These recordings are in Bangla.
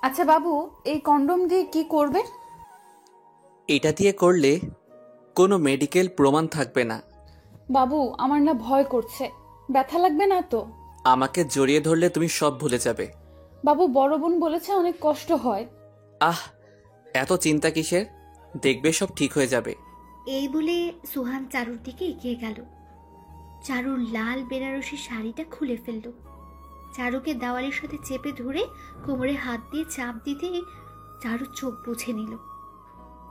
আচ্ছা বাবু, এই কন্ডম দিয়ে কি করবে? এটা দিয়ে করলে কোনো মেডিকেল প্রমাণ থাকবে না। বাবু, আমার না ভয় করছে। ব্যথা লাগবে না তো? আমাকে জড়িয়ে ধরলে তুমি সব ভুলে যাবে। বাবু, বড় বোন বলেছে অনেক কষ্ট হয়। আহ, এত চিন্তা কিসের? দেখবে সব ঠিক হয়ে যাবে। এই বলে সোহান চারুর দিকে এগিয়ে গেল। চারুর লাল বেনারসি শাড়িটা খুলে ফেলল। চারুকে দেওয়ালের সাথে চেপে ধরে কোমরে হাত দিয়ে চাপ দিতে চারুর চোখ বুঝে নিল।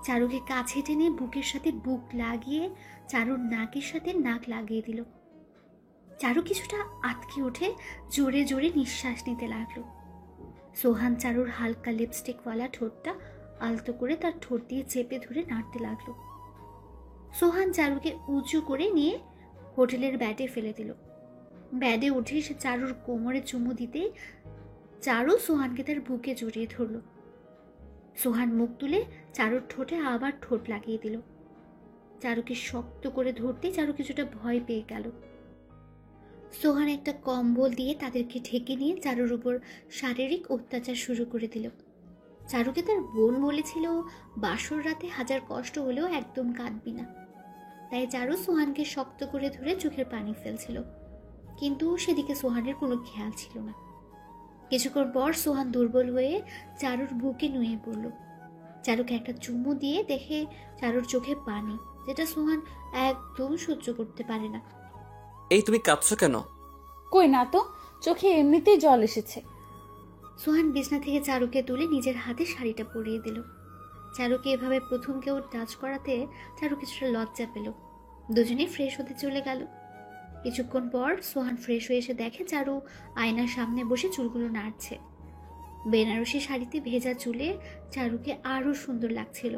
চারুকে কাছে টেনে বুকের সাথে বুক লাগিয়ে চারুর নাকের সাথে নাক লাগিয়ে দিল। চারু কিছুটা আটকে উঠে জোরে জোরে নিঃশ্বাস নিতে লাগলো। সোহান চারুর হালকা লিপস্টিকওয়ালা ঠোঁটটা আলতো করে তার ঠোঁট দিয়ে চেপে ধরে নাড়তে লাগলো। সোহান চারুকে উঁচু করে নিয়ে হোটেলের ব্যাডে ফেলে দিল। ব্যাডে উঠে সে চারুর কোমরে চুমু দিতে চারু সোহানকে তার বুকে জড়িয়ে ধরল। সোহান মুখ তুলে চারুর ঠোঁটে আবার ঠোঁট লাগিয়ে দিল। চারুকে শক্ত করে ধরতে চারু কিছুটা ভয় পেয়ে গেল। সোহান একটা কম্বল দিয়ে তাদেরকে ঢেকে নিয়ে চারুর উপর শারীরিক অত্যাচার শুরু করে দিল। চারুকে তার বোন বলেছিল বাসর রাতে হাজার কষ্ট হলেও একদম কাঁদবি না। তাই চারু সোহানকে শক্ত করে ধরে চোখের পানি ফেলছিল, কিন্তু সেদিকে সোহানের কোনো খেয়াল ছিল না। কিছুক্ষণ পর সোহান দুর্বল হয়ে চারুর বুকে নুয়ে পড়ল। চারুকে একটা চুমু দিয়ে দেখে চারুর চোখে পানি, যেটা সোহান একদম সহ্য করতে পারে না। এই তুমি কাঁদছো কেন? কই না তো, চোখে এমনিতেই জল এসেছে। সোহান বিছনা থেকে চারুকে তুলে নিজের হাতে শাড়িটা পরিয়ে দিল। চারুকে এভাবে প্রথম কেউ টাচ করাতে চারু কিছুটা লজ্জা পেল। দুজনেই ফ্রেশ হতে চলে গেল। কিছুক্ষণ পর সোহান ফ্রেশ হয়ে এসে দেখে চারু আয়নার সামনে বসে চুলগুলো নাড়ছে। বেনারসি শাড়িতে ভেজা চুলে চারুকে আরো সুন্দর লাগছিল।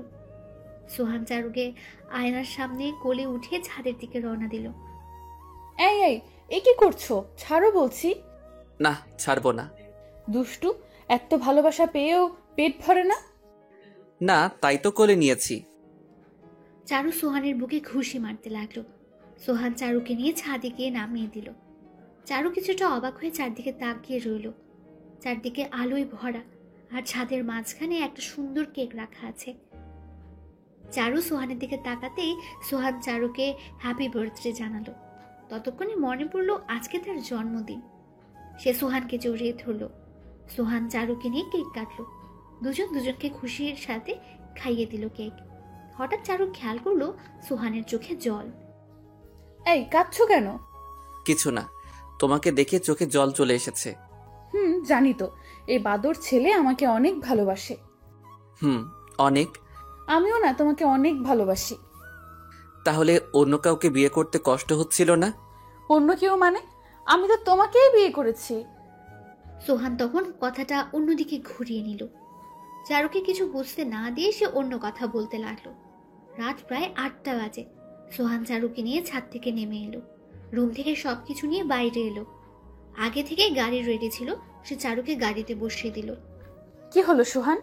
সোহান চারুকে আয়নার সামনে কোলে উঠিয়ে ছাদের দিকে রওনা দিল। এই এই, এ কি করছো? ছাড়ো বলছি। না, ছাড়বো না। দুষ্টু, এত ভালোবাসা পেয়েও পেট ভরে না? না, তাই তো কোলে নিয়েছি। চারু সোহানের বুকে ঘুষি মারতে লাগলো। সোহান চারুকে নিয়ে ছাদে গিয়ে নামিয়ে দিল। চারু কিছুটা অবাক হয়ে চারদিকে তাকিয়ে রইল। চারদিকে আলোয় ভরা, আর ছাদের মাঝখানে একটা সুন্দর কেক রাখা আছে। চারু সোহানের দিকে তাকাতেই সোহান চারুকে হ্যাপি বার্থডে জানালো। ততক্ষণে মনে পড়লো আজকে তার জন্মদিন। সে সোহানকে জড়িয়ে ধরলো। সোহান চারুকে নিয়ে কেক কাটলো। দুজন দুজনকে খুশির সাথে খাইয়ে দিল কেক। হঠাৎ চারু খেয়াল করলো সোহানের চোখে জল। এই, কাঁদছো কেন? কিছু না, তোমাকে দেখে চোখে জল চলে এসেছে। জানি তো, এই বাদর ছেলে আমাকে অনেক ভালোবাসে। অনেক। আমিও না তোমাকে অনেক ভালোবাসি। তাহলে অন্য কাউকে বিয়ে করতে কষ্ট হচ্ছিল না? অন্য কেউ মানে? আমি তো তোমাকেই বিয়ে করেছি। সোহান তখন কথাটা অন্যদিকে ঘুরিয়ে নিল। চারুকে কিছু বুঝতে না দিয়ে সে অন্য কথা বলতে লাগলো। রাত প্রায় 8টা বাজে। সোহান চারুকে নিয়ে ছাদ থেকে নেমে এলো। রুম থেকে সবকিছু নিয়ে বাইরে এলো। আগে থেকে গাড়ি রেডি ছিল, সে চারুকে গাড়িতে বসিয়ে দিল। কি হলো সোহান,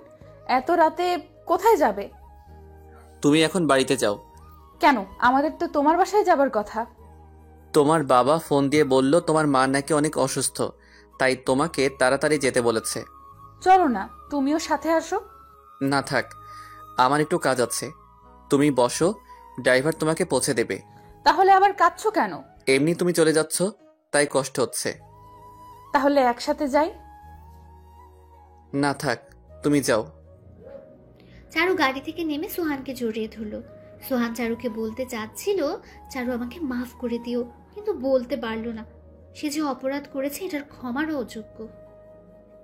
এত রাতে কোথায় যাবে? তুমি এখন বাড়িতে যাও। কেন? আমাদের তো তোমার বাসায় যাবার কথা। তোমার বাবা ফোন দিয়ে বলল তোমার মা নাকি অনেক অসুস্থ, তাই তোমাকে তাড়াতাড়ি যেতে বলেছে। চলো না, তুমিও সাথে আসো। না থাক, আমার একটু কাজ আছে। তুমি বসো, ড্রাইভার তোমাকে পৌঁছে দেবে। তাহলে আবার কাঁদছো কেন? এমনি তুমি চলে যাচ্ছ, তাই কষ্ট হচ্ছে। তাহলে একসাথে যাই। না থাক, তুমি যাও। চারু গাড়ি থেকে নেমে সোহানকে জড়িয়ে ধরল। সোহান চারুকে বলতে চাচ্ছিল, চারু আমাকে মাফ করে দিও, কিন্তু বলতে পারল না। সে যে অপরাধ করেছে এটার ক্ষমারও অযোগ্য।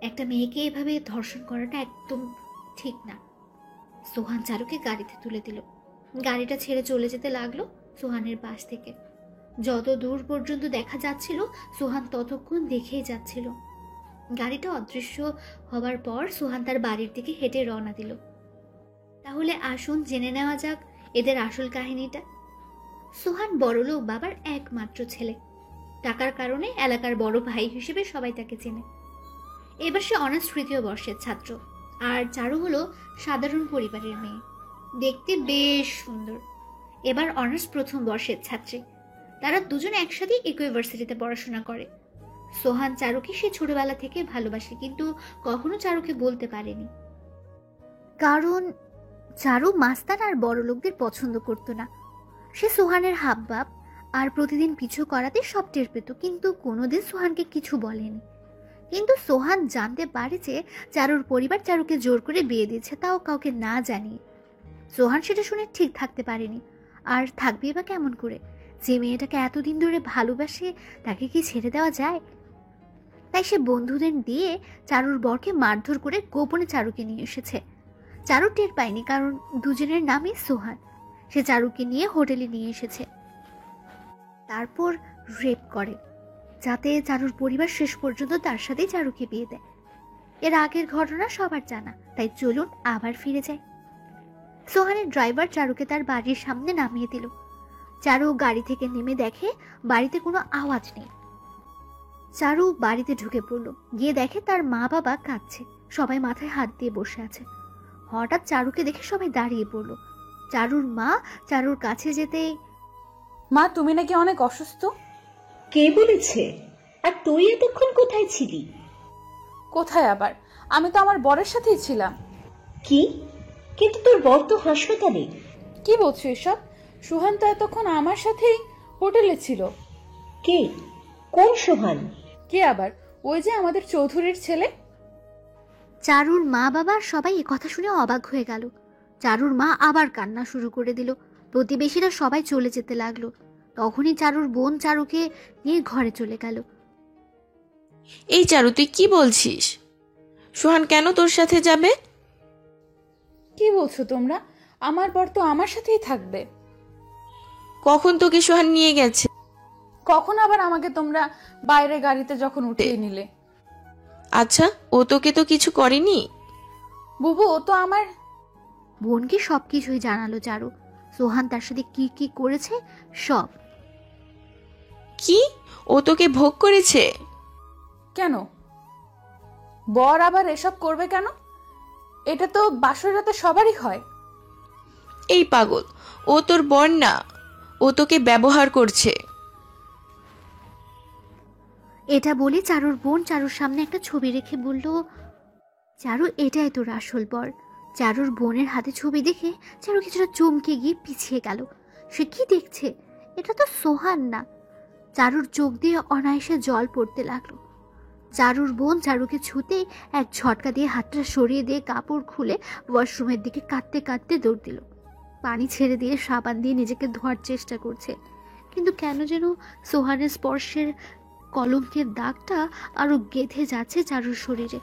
একটা মেয়েকে এভাবে ধর্ষণ করাটা একদম ঠিক না। সোহান চারুকে গাড়িতে তুলে দিল। গাড়িটা ছেড়ে চলে যেতে লাগলো সোহানের পাশ থেকে। যত দূর পর্যন্ত দেখা যাচ্ছিল সোহান ততক্ষণ দেখেই যাচ্ছিল। গাড়িটা অদৃশ্য হবার পর সোহান তার বাড়ির দিকে হেঁটে রওনা দিল। তাহলে আসুন জেনে নেওয়া যাক এদের আসল কাহিনীটা। সোহান বড়লোক বাবার একমাত্র ছেলে। টাকার কারণে এলাকার বড় ভাই হিসেবে সবাই তাকে চেনে। এবার সে অনার্স 3য় বর্ষের ছাত্র। আর চারু হলো সাধারণ পরিবারের মেয়ে, দেখতে বেশ সুন্দর। এবার অনার্স 1ম বর্ষের ছাত্রী। তারা দুজন একসাথে একই ইউনিভার্সিটিতে পড়াশোনা করে। সোহান চারুকে সে ছোটবেলা থেকে ভালোবাসে, কিন্তু কখনো চারুকে বলতে পারেনি, কারণ চারু মাস্তান আর বড় লোকদের পছন্দ করত না। সে সোহানের হাবভাব আর প্রতিদিন পিছু করাতে সব টের পেত, কিন্তু কোনোদিন সোহানকে কিছু বলেনি। কিন্তু সোহান জানতে পারে যে চারুর পরিবার চারুকে জোর করে বিয়ে দিয়েছে, তাও কাউকে না জানিয়ে। সোহান সেটা শুনে ঠিক থাকতে পারেনি, আর থাকবে বা কেমন করে? যে মেয়েটাকে এতদিন ধরে ভালোবাসে তাকে কি ছেড়ে দেওয়া যায়? তাই সে বন্ধুদের দিয়ে চারুর বরকে মারধর করে গোপনে চারুকে নিয়ে এসেছে। চারু টের পায়নি, কারণ দুজনের নামই সোহান। সে চারুকে নিয়ে হোটেলে নিয়ে এসেছে, তারপর রেপ করে, যাতে চারুর পরিবার শেষ পর্যন্ত তার সাথেই চারুকে বিয়ে দেয়। এর আগের ঘটনা সবার জানা, তাই চলুন আবার ফিরে যায়। সোহানের ড্রাইভার চারুকে তার বাড়ির সামনে নামিয়ে দিল। চারু গাড়ি থেকে নেমে দেখে বাড়িতে কোনো আওয়াজ নেই। চারু বাড়িতে ঢুকে পড়ল, গিয়ে দেখে তার মা বাবা কাঁদছে, সবাই মাথায় হাত দিয়ে বসে আছে। হঠাৎ চারুকে দেখে সবাই দাঁড়িয়ে পড়ল। চারুর মা চারুর কাছে যেতেই, মা তুমি নাকি অনেক অসুস্থ। কে বলেছে? আর তুই এতক্ষণ কোথায় ছিলি? কোথায় আবার, আমি তো আমার বরের সাথেই ছিলাম। কি? কিন্তু তোর বর তো হাসপাতালে। কি বলছো এসব? সুহান তো এতক্ষণ আমার সাথেই হোটেলে ছিল। কে? কোন সোহান? কে আবার? ওই যে আমাদের চৌধুরীর ছেলে। চারুর মা বাবা সবাই কথা শুনে অবাক হয়ে গেল। চারুর মা আবার কান্না শুরু করে দিল। প্রতিবেশীরা সবাই চলে যেতে লাগলো। তখনই চারুর বোন চারুকে নিয়ে ঘরে চলে গেল। এই চারু, তুই কি বলছিস? সোহান কেন তোর সাথে যাবে? কি বলছো তোমরা? আমার বর তো আমার সাথেই থাকবে। কখন তোকে সোহান নিয়ে গেছে? কখন আবার আমাকে তোমরা বাইরে গাড়িতে যখন উঠিয়ে নিলে। আচ্ছা, ও তোকে তো কিছু করেনি? বুবু, ও তো আমার। বোনকে সবকিছুই জানালো চারু। সোহান তার সাথে কি কি করেছে সব। কি? ও তোকে ভোগ করেছে? কেন? বর আবার এসব করবে কেন? এটা তো বাসর রাতে সবারই হয়। এই পাগল, ও তোর বর না, ও তোকে ব্যবহার করছে। এটা বলে চারুর বোন চারুর সামনে একটা ছবি রেখে বলল, চারু এটাই তোর আসল বর। চারুর বোনের হাতে ছবি দেখে চারু কিছুটা চমকে গিয়ে পিছিয়ে গেল। সে কি দেখছে? এটা তো সোহান না। চারুর চোখ দিয়ে অনায়াসে জল পড়তে লাগলো। চারুর বোন চারুকে ছুতে এক ঝটকা দিয়ে হাতটা সরিয়ে দিয়ে কাপড় খুলে ওয়াশরুমের দিকে কাঁদতে কাঁদতে দৌড় দিল। পানি ছেড়ে দিয়ে সাবান দিয়ে নিজেকে ধোয়ার চেষ্টা করছে, কিন্তু কেন যেন সোহানের স্পর্শের কলঙ্কের দাগটা আরো গেঁথে যাচ্ছে চারুর শরীরে।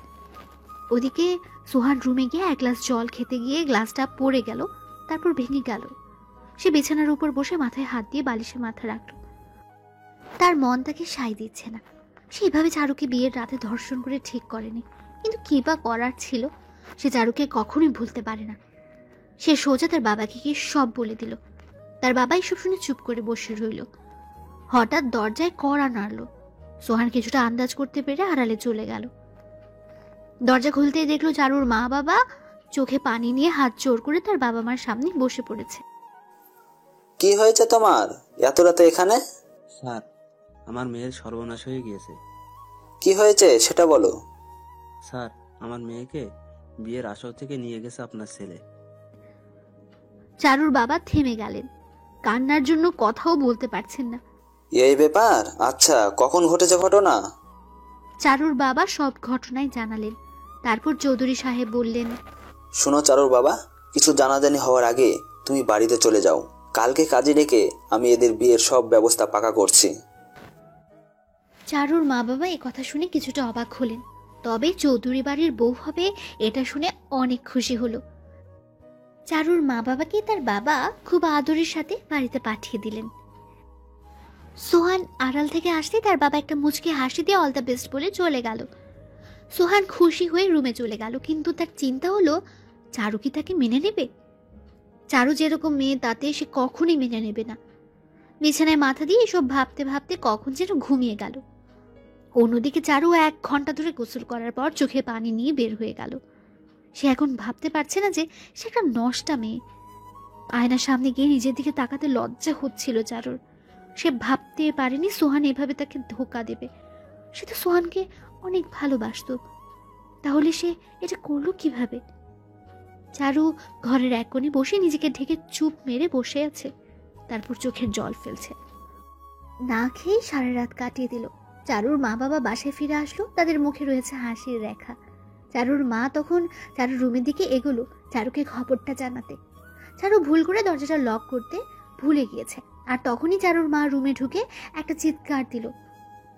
ওদিকে সোহান রুমে গিয়ে এক গ্লাস জল খেতে গিয়ে গ্লাসটা পড়ে গেল, তারপর ভেঙে গেল। সে বিছানার উপর বসে মাথায় হাত দিয়ে বালিশে মাথা রাখল। তার মন তাকে সায় দিচ্ছে না। সেভাবে চারুকে বিয়ের রাতে ধর্ষণ করে ঠিক করেনি, কিন্তু কি বা করার ছিল? সে চারুকে কখনোই ভুলতে পারে না। সে সোজা তার বাবাকে গিয়ে সব বলে দিল। তার বাবা এসব শুনে চুপ করে বসে রইল। হঠাৎ দরজায় কড়া নাড়ল। সোহান কিছুটা আন্দাজ করতে পেরে আড়ালে চলে গেল। দরজা খুলতেই দেখলো চারুর মা বাবা চোখে পানি নিয়ে হাত জোর করে তার বাবা মার সামনে বসে পড়েছে। কি হয়েছে তোমার এত রাতে এখানে? স্যার, আমার মেয়ের সর্বনাশ হয়ে গিয়েছে। কি হয়েছে সেটা বলো। স্যার, আমার মেয়েকে বিয়ের আসর থেকে নিয়ে গেছে আপনার ছেলে। চারুর বাবা থেমে গেলেন, কান্নার জন্য কথাও বলতে পারছেন না। এই ব্যাপার? আচ্ছা, কখন ঘটেছে ঘটনা? চারুর বাবা সব ঘটনাই জানালেন। তারপর চৌধুরী সাহেব বললেন, শোনো চারুর বাবা, কিছু জানাজানি হওয়ার আগে তুমি বাড়িতে চলে যাও। কালকে কাজে ডেকে আমি এদের বিয়ের সব ব্যবস্থা পাকা করছি। চারুর মা বাবা এই কথা শুনে কিছুটা অবাক হলেন, তবে চৌধুরী বাড়ির বউ হবে এটা শুনে অনেক খুশি হলো। চারুর মা বাবাকে তার বাবা খুব আদরের সাথে বাড়িতে পাঠিয়ে দিলেন। সোহান আড়াল থেকে আসতে তার বাবা একটা মুচকি হাসি দিয়ে অল দ্য বেস্ট বলে চলে গেল। সোহান খুশি হয়ে রুমে চলে গেল, কিন্তু তার চিন্তা হলো চারু কি তাকে মেনে নেবে? চারু যেরকম মেয়ে তাতে সে কখনই মেনে নেবে না। বিছানায় মাথা দিয়ে এসব ভাবতে ভাবতে কখন যেন ঘুমিয়ে গেল। অন্যদিকে চারু 1 ঘন্টা ধরে গোসল করার পর চোখে পানি নিয়ে বের হয়ে গেল। সে এখন ভাবতে পারছে না যে সে একটা নষ্টা মেয়ে। আয়নার সামনে গিয়ে নিজের দিকে তাকাতে লজ্জা হচ্ছিল চারুর। সে ভাবতে পারেনি সোহান এভাবে তাকে ধোকা দেবে। সে তো সোহানকে অনেক ভালোবাসতো, তাহলে সে এটা করলো কিভাবে? চারু ঘরের এক কোণে বসে নিজেকে ঢেকে চুপ মেরে বসে আছে, তারপর চোখের জল ফেলছে। না খেয়ে সারা রাত কাটিয়ে দিল। চারুর মা বাবা বাসায় ফিরে আসলো, তাদের মুখে রয়েছে হাসির রেখা। চারুর মা তখন চারুর রুমের দিকে এগোলো চারুকে খবরটা জানাতে। চারু ভুল করে দরজাটা লক করতে ভুলে গিয়েছে, আর তখনই চারুর মা রুমে ঢুকে একটা চিৎকার দিল।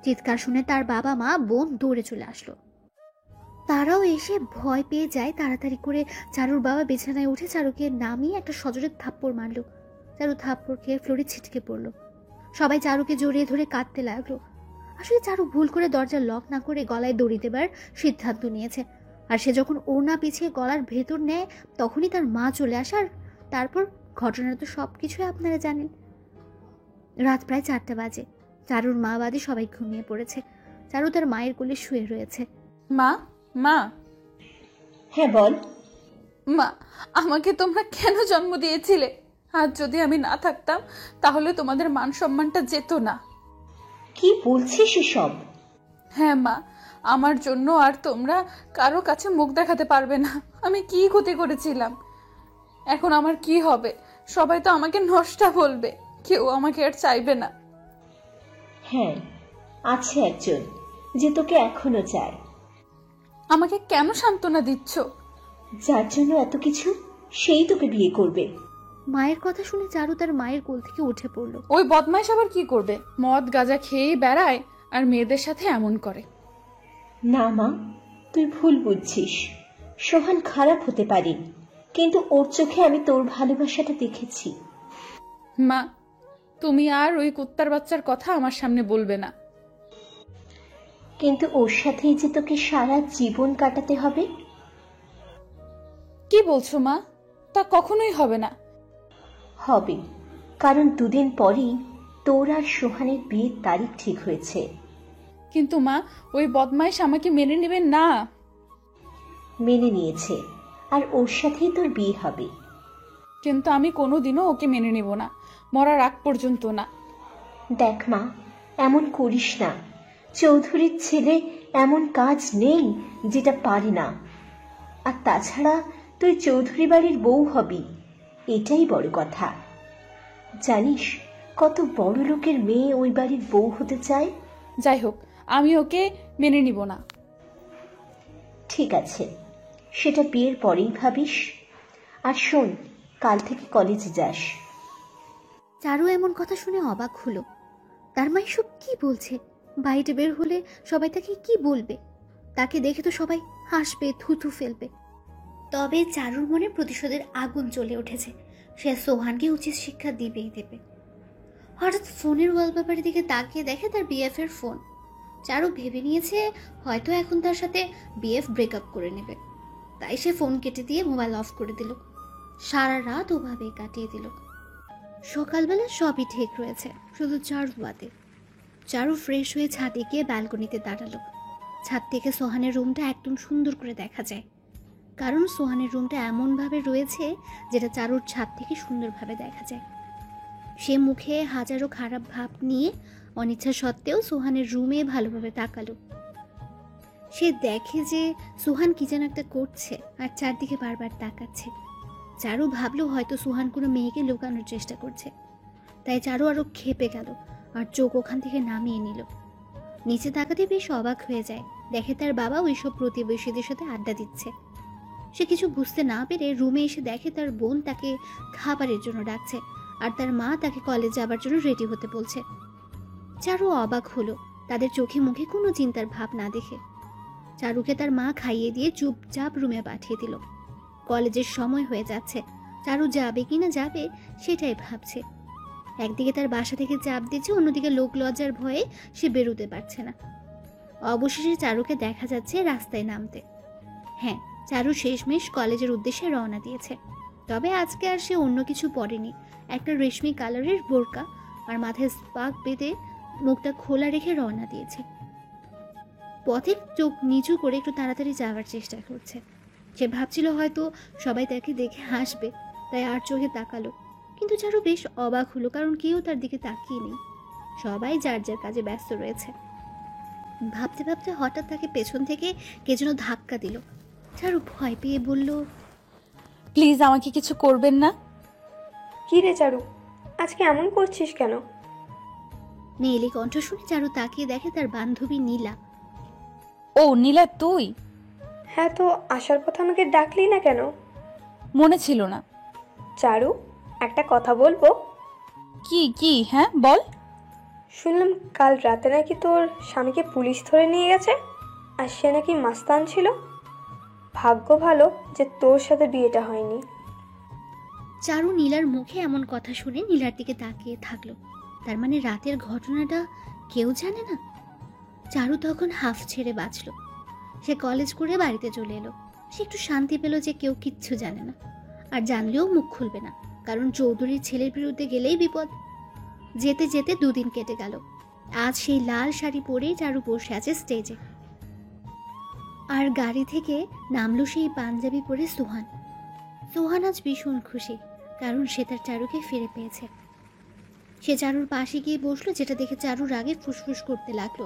চিৎকার শুনে তার বাবা মা বোন দৌড়ে চলে আসলো। তারাও এসে ভয় পেয়ে যায়। তাড়াতাড়ি করে চারুর বাবা বিছানায় উঠে চারুকে নামিয়ে একটা সজোরে থাপ্পড় মারলো। চারু থাপ্পড় খেয়ে ফ্লোরে ছিটকে পড়লো। সবাই চারুকে জড়িয়ে ধরে কাঁদতে লাগলো। আসলে চারু ভুল করে দরজা লক না করে গলায় দড়ি দেবার সিদ্ধান্ত নিয়েছে, আর সে যখন ওড়না পিছিয়ে গলার ভেতর নেয় তখনই তার মা চলে আসে। আর তারপর ঘটনা তো সব কিছুই আপনারা জানেন। রাত প্রায় 4টা বাজে। চারুর মা বাদে সবাই ঘুমিয়ে পড়েছে। চারু তার মায়ের কোলে শুয়ে রয়েছে। মা, মা, হ্যাঁ বল। মা, আমাকে তোমরা কেন জন্ম দিয়েছিলে? আজ যদি আমি না থাকতাম তাহলে তোমাদের মান সম্মানটা যেত না। কি বলছিস এসব? হ্যাঁ মা, আমার জন্য আর তোমরা কারো কাছে মুখ দেখাতে পারবে না। আমি কি ক্ষতি করেছিলাম? এখন আমার কি হবে? সবাই তো আমাকে নষ্টা বলবে, কেউ আমাকে আর চাইবে না। হ্যাঁ, আছে একজন যে তোকে এখনো চায়। আমাকে কেন সান্ত্বনা দিচ্ছ? যার জন্য এত কিছু, সেই তোকে বিয়ে করবে। মায়ের কথা শুনে চারু তার মায়ের কোল থেকে উঠে পড়ল। ওই বদমাইশ আবার কি করবে? মদ গাঁজা খেয়ে বেড়ায় আর মেয়েদের সাথে এমন করে। না মা, তুই ভুল বুঝছিস। সোহান খারাপ হতে পারে, কিন্তু ওর চোখে আমি তোর ভালোবাসাটা দেখেছি। মা, তুমি আর ওই কুত্তার বাচ্চার কথা আমার সামনে বলবে না। কিন্তু ওর সাথেই যে তোকে সারা জীবন কাটাতে হবে। কি বলছো মা? তা কখনোই হবে না। হবে, কারণ দুদিন পরেই তোর আর সোহানের বিয়ের তারিখ ঠিক হয়েছে। কিন্তু মা, ওই বদমাইশ আমাকে মেনে নেবে না। মেনে নিয়েছে, আর ওর সাথেই তোর বিয়ে হবে। কিন্তু আমি কোনোদিনও ওকে মেনে নেব না, মরার আগ পর্যন্ত না। দেখ মা, এমন করিস না। চৌধুরীর ছেলে এমন কাজ নেই যেটা পারে না। আর তাছাড়া তুই চৌধুরী বাড়ির বউ হবি, এটাই বড় কথা। জানিস কত বড় লোকের মেয়ে ওই বাড়ির বউ হতে চায়? যাই হোক, আমি ওকে মেনে নিব না। ঠিক আছে, সেটা বিয়ের পরেই ভাবিস। আর শোন, কাল থেকে কলেজে যাস। চারু এমন কথা শুনে অবাক হলো। তার মা এসব কি বলছে? বাইরে বের হলে সবাই তাকে কি বলবে? তাকে দেখে তো সবাই হাসবে, থুথু ফেলবে। তবে চারুর মনে প্রতিশোধের আগুন জ্বলে উঠেছে। সে সোহানকে উচিত শিক্ষা দিবেই দেবে। হঠাৎ ফোনের ওয়ালপেপারের দিকে তাকিয়ে দেখে তার বিএফ এর ফোন। চারু ভেবে নিয়েছে হয়তো এখন তার সাথে বিএফ ব্রেকআপ করে নেবে, তাই সে ফোন কেটে দিয়ে মোবাইল অফ করে দিল। সারা রাত ওভাবে কাটিয়ে দিল। সকালবেলা সবই ঠিক রয়েছে, শুধু চারু বাদে। চারু ফ্রেশ হয়ে ছাদে গিয়ে ব্যালকনিতে দাঁড়ালো। ছাদ থেকে সোহানের রুমটা একদম সুন্দর করে দেখা যায়, কারণ সোহানের রুমটা এমনভাবে রয়েছে যেটা চারুর ছাদ থেকে সুন্দরভাবে দেখা যায়। সে মুখে হাজারো খারাপ ভাব নিয়ে অনিচ্ছা সত্ত্বেও সোহানের রুমে ভালোভাবে তাকালো। সে দেখে যে সোহান কি যেন একটা করছে আর চারদিকে বারবার তাকাচ্ছে। চারু ভাবলো হয়তো সোহান কোনো মেয়েকে লুকানোর চেষ্টা করছে, তাই চারু আরো ক্ষেপে গেল আর চোখ ওখান থেকে নামিয়ে নিল। নিচে তাকাতে বেশ অবাক হয়ে যায়, দেখে তার বাবা ওইসব প্রতিবেশীদের সাথে আড্ডা দিচ্ছে। সে কিছু বুঝতে না পেরে রুমে এসে দেখে তার বোন তাকে খাবারের জন্য ডাকছে আর তার মা তাকে কলেজ যাবার জন্য রেডি হতে বলছে। চারু অবাক হলো তাদের চোখে মুখে কোনো চিন্তার ভাব না দেখে। চারুকে তার মা খাইয়ে দিয়ে চুপচাপ রুমে পাঠিয়ে দিল। কলেজের সময় হয়ে যাচ্ছে, চারু যাবে কিনা যাবে সেটাই ভাবছে। একদিকে তার বাসা থেকে চাপ দিচ্ছে, অন্যদিকে লোক লজ্জার ভয়ে সে বেরোতে পারছে না। অবশেষে চারুকে দেখা যাচ্ছে রাস্তায় নামতে। হ্যাঁ, চারু শেষমেশ কলেজের উদ্দেশ্যে রওনা দিয়েছে। তবে আজকে আর সে অন্য কিছু পরেনি। একটা রেশমি কালারের বোরকা আর মাথায় স্পাক বেঁধে মুখটা খোলা রেখে রওনা দিয়েছে। পথে চোখ নিচু করে একটু তাড়াতাড়ি যাওয়ার চেষ্টা করছে। সে ভাবছিল হয়তো সবাই তাকে দেখে হাসবে, তাই আর চোখে তাকালো। কিন্তু চারু বেশ অবাক হলো, কারণ কেউ তার দিকে তাকিয়ে নেই। সবাই যার যার কাজে ব্যস্ত রয়েছে। ভাবতে ভাবতে হঠাৎ তাকে পেছন থেকে কে যেন ধাক্কা দিল। চারু ভয় পেয়ে বলল, প্লিজ আমাকে কিছু করবেন না। কি রে চারু, আজকে এমন করছিস কেন? মেয়েলি কণ্ঠ শুনে চারু তাকিয়ে দেখে তার বান্ধবী নীলা। ও নীলা, তুই? হ্যাঁ, তো আসার পথে আমাকে ডাকলি না কেন? মনে ছিল না। চারু, একটা কথা বলবো? কি কি? হ্যাঁ বল। শুনলাম কাল রাতে নাকি তোর স্বামীকে পুলিশ ধরে নিয়ে গেছে, আর সে নাকি মাস্তান ছিল। ভাগ্য ভালো যে তোর সাথে বিয়েটা হয়নি। চারু নীলার মুখে এমন কথা শুনে নীলার দিকে তাকিয়ে থাকলো। তার মানে রাতের ঘটনাটা কেউ জানে না। চারু তখন হাফ ছেড়ে বাঁচলো। সে কলেজ করে বাড়িতে চলে এলো। সে একটু শান্তি পেল যে কেউ কিচ্ছু জানে না, আর জানলেও মুখ খুলবে না, কারণ চৌধুরীর ছেলের বিরুদ্ধে গেলেই বিপদ। যেতে যেতে 2 দিন কেটে গেল। আজ সেই লাল শাড়ি পরেই চারু বসে আছে স্টেজে, আর গাড়ি থেকে নামলো সেই পাঞ্জাবি পরে সোহান। সোহান আজ ভীষণ খুশি, কারণ সে তার চারুকে ফিরে পেয়েছে। সে চারুর পাশে গিয়ে বসলো, যেটা দেখে চারুর আগে ফুসফুস করতে লাগলো।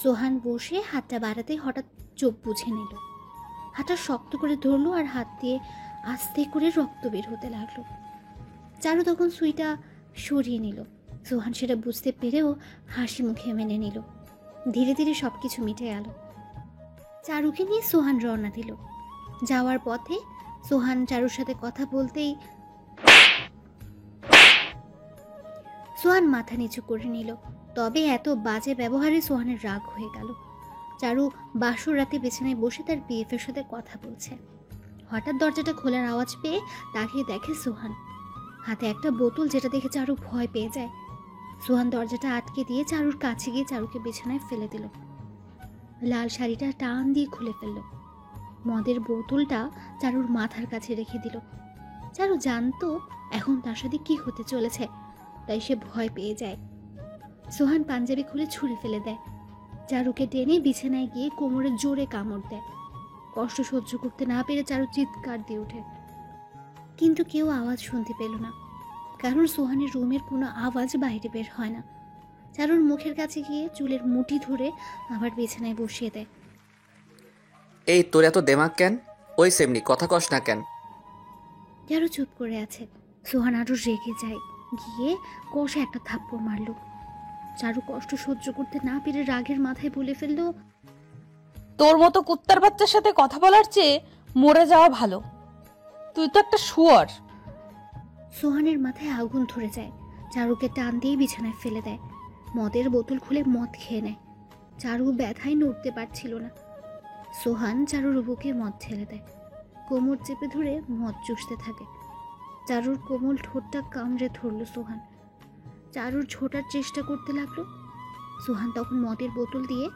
সোহান বসে হাতটা বাড়াতে হঠাৎ চোখ বুঝে নিল। হাতটা শক্ত করে ধরলো আর হাত দিয়ে আস্তে করে রক্ত বের হতে লাগলো। চারু তখন সুইটা সরিয়ে নিল। সোহান সেটা বুঝতে পেরেও হাসি মুখে মেনে নিল। ধীরে ধীরে সবকিছু মিটে গেল। চারুকে নিয়ে সোহান রওনা দিল। যাওয়ার পথে সোহান চারুর সাথে কথা বলতেই সোহান মাথা নিচু করে নিল। তবে এত বাজে ব্যবহারে সোহানের রাগ হয়ে গেল। চারু বাসর রাতে বিছানায় বসে তার বিএফের সাথে কথা বলছে। হঠাৎ দরজাটা খোলার আওয়াজ পেয়ে তাকিয়ে দেখে সোহান হাতে একটা বোতল, যেটা দেখে চারু ভয় পেয়ে যায়। সোহান দরজাটা আটকে দিয়ে চারুর কাছে গিয়ে চারুকে বিছানায় ফেলে দিল। লাল শাড়িটা টান দিয়ে খুলে ফেলল। মদের বোতলটা চারুর মাথার কাছে রেখে দিল। চারু জানতো এখন তার সাথে কি হতে চলেছে, তাই সে ভয় পেয়ে যায়। সোহান পাঞ্জাবি খুলে ছুঁড়ে ফেলে দেয়। চারুকে টেনে বিছানায় গিয়ে কোমরে জোরে কামড় দেয়। কষ্ট সহ্য করতে না পেরে চারু চিৎকার দিয়ে ওঠে, কিন্তু কেউ আওয়াজ শুনতে পেল না, কারণ সোহানের রুমের কোনো আওয়াজ বাইরে বের হয় না। চারুর মুখের কাছে গিয়ে চুলের মুঠি ধরে আবার বিছানায় বসিয়ে দেয়। এই তোর এত দেমাগ কেন? ওই সেমনি কথা কস না কেন? চারু চুপ করে আছে। সোহান আরো রেগে যায়, গিয়ে কষে একটা থাপ্পড় মারল। চারু কষ্ট সহ্য করতে না পেরে রাগের মাথায় বলে ফেলল, তোর মতো কুত্তার বাচ্চার সাথে কথা বলার চেয়ে মরে যাওয়া ভালো। তুই তো একটা শুয়োর। সোহানের মাথায় আগুন ধরে যায়। চারুকে টান দিয়ে বিছানায় ফেলে দেয়। মদের বোতল খুলে মদ খেয়ে নেয়। চারু ব্যথায় নড়তে পারছিল না। সোহান চারুর বুকে মদ ঢেলে দেয়। কোমর চেপে ধরে মদ চুষতে থাকে। চারুর কোমল ঠোঁটটা কামড়ে ধরল সোহান। চারুর ছোটার চেষ্টা করতে লাগলো। সোহান তখন মদের বোতল দিয়ে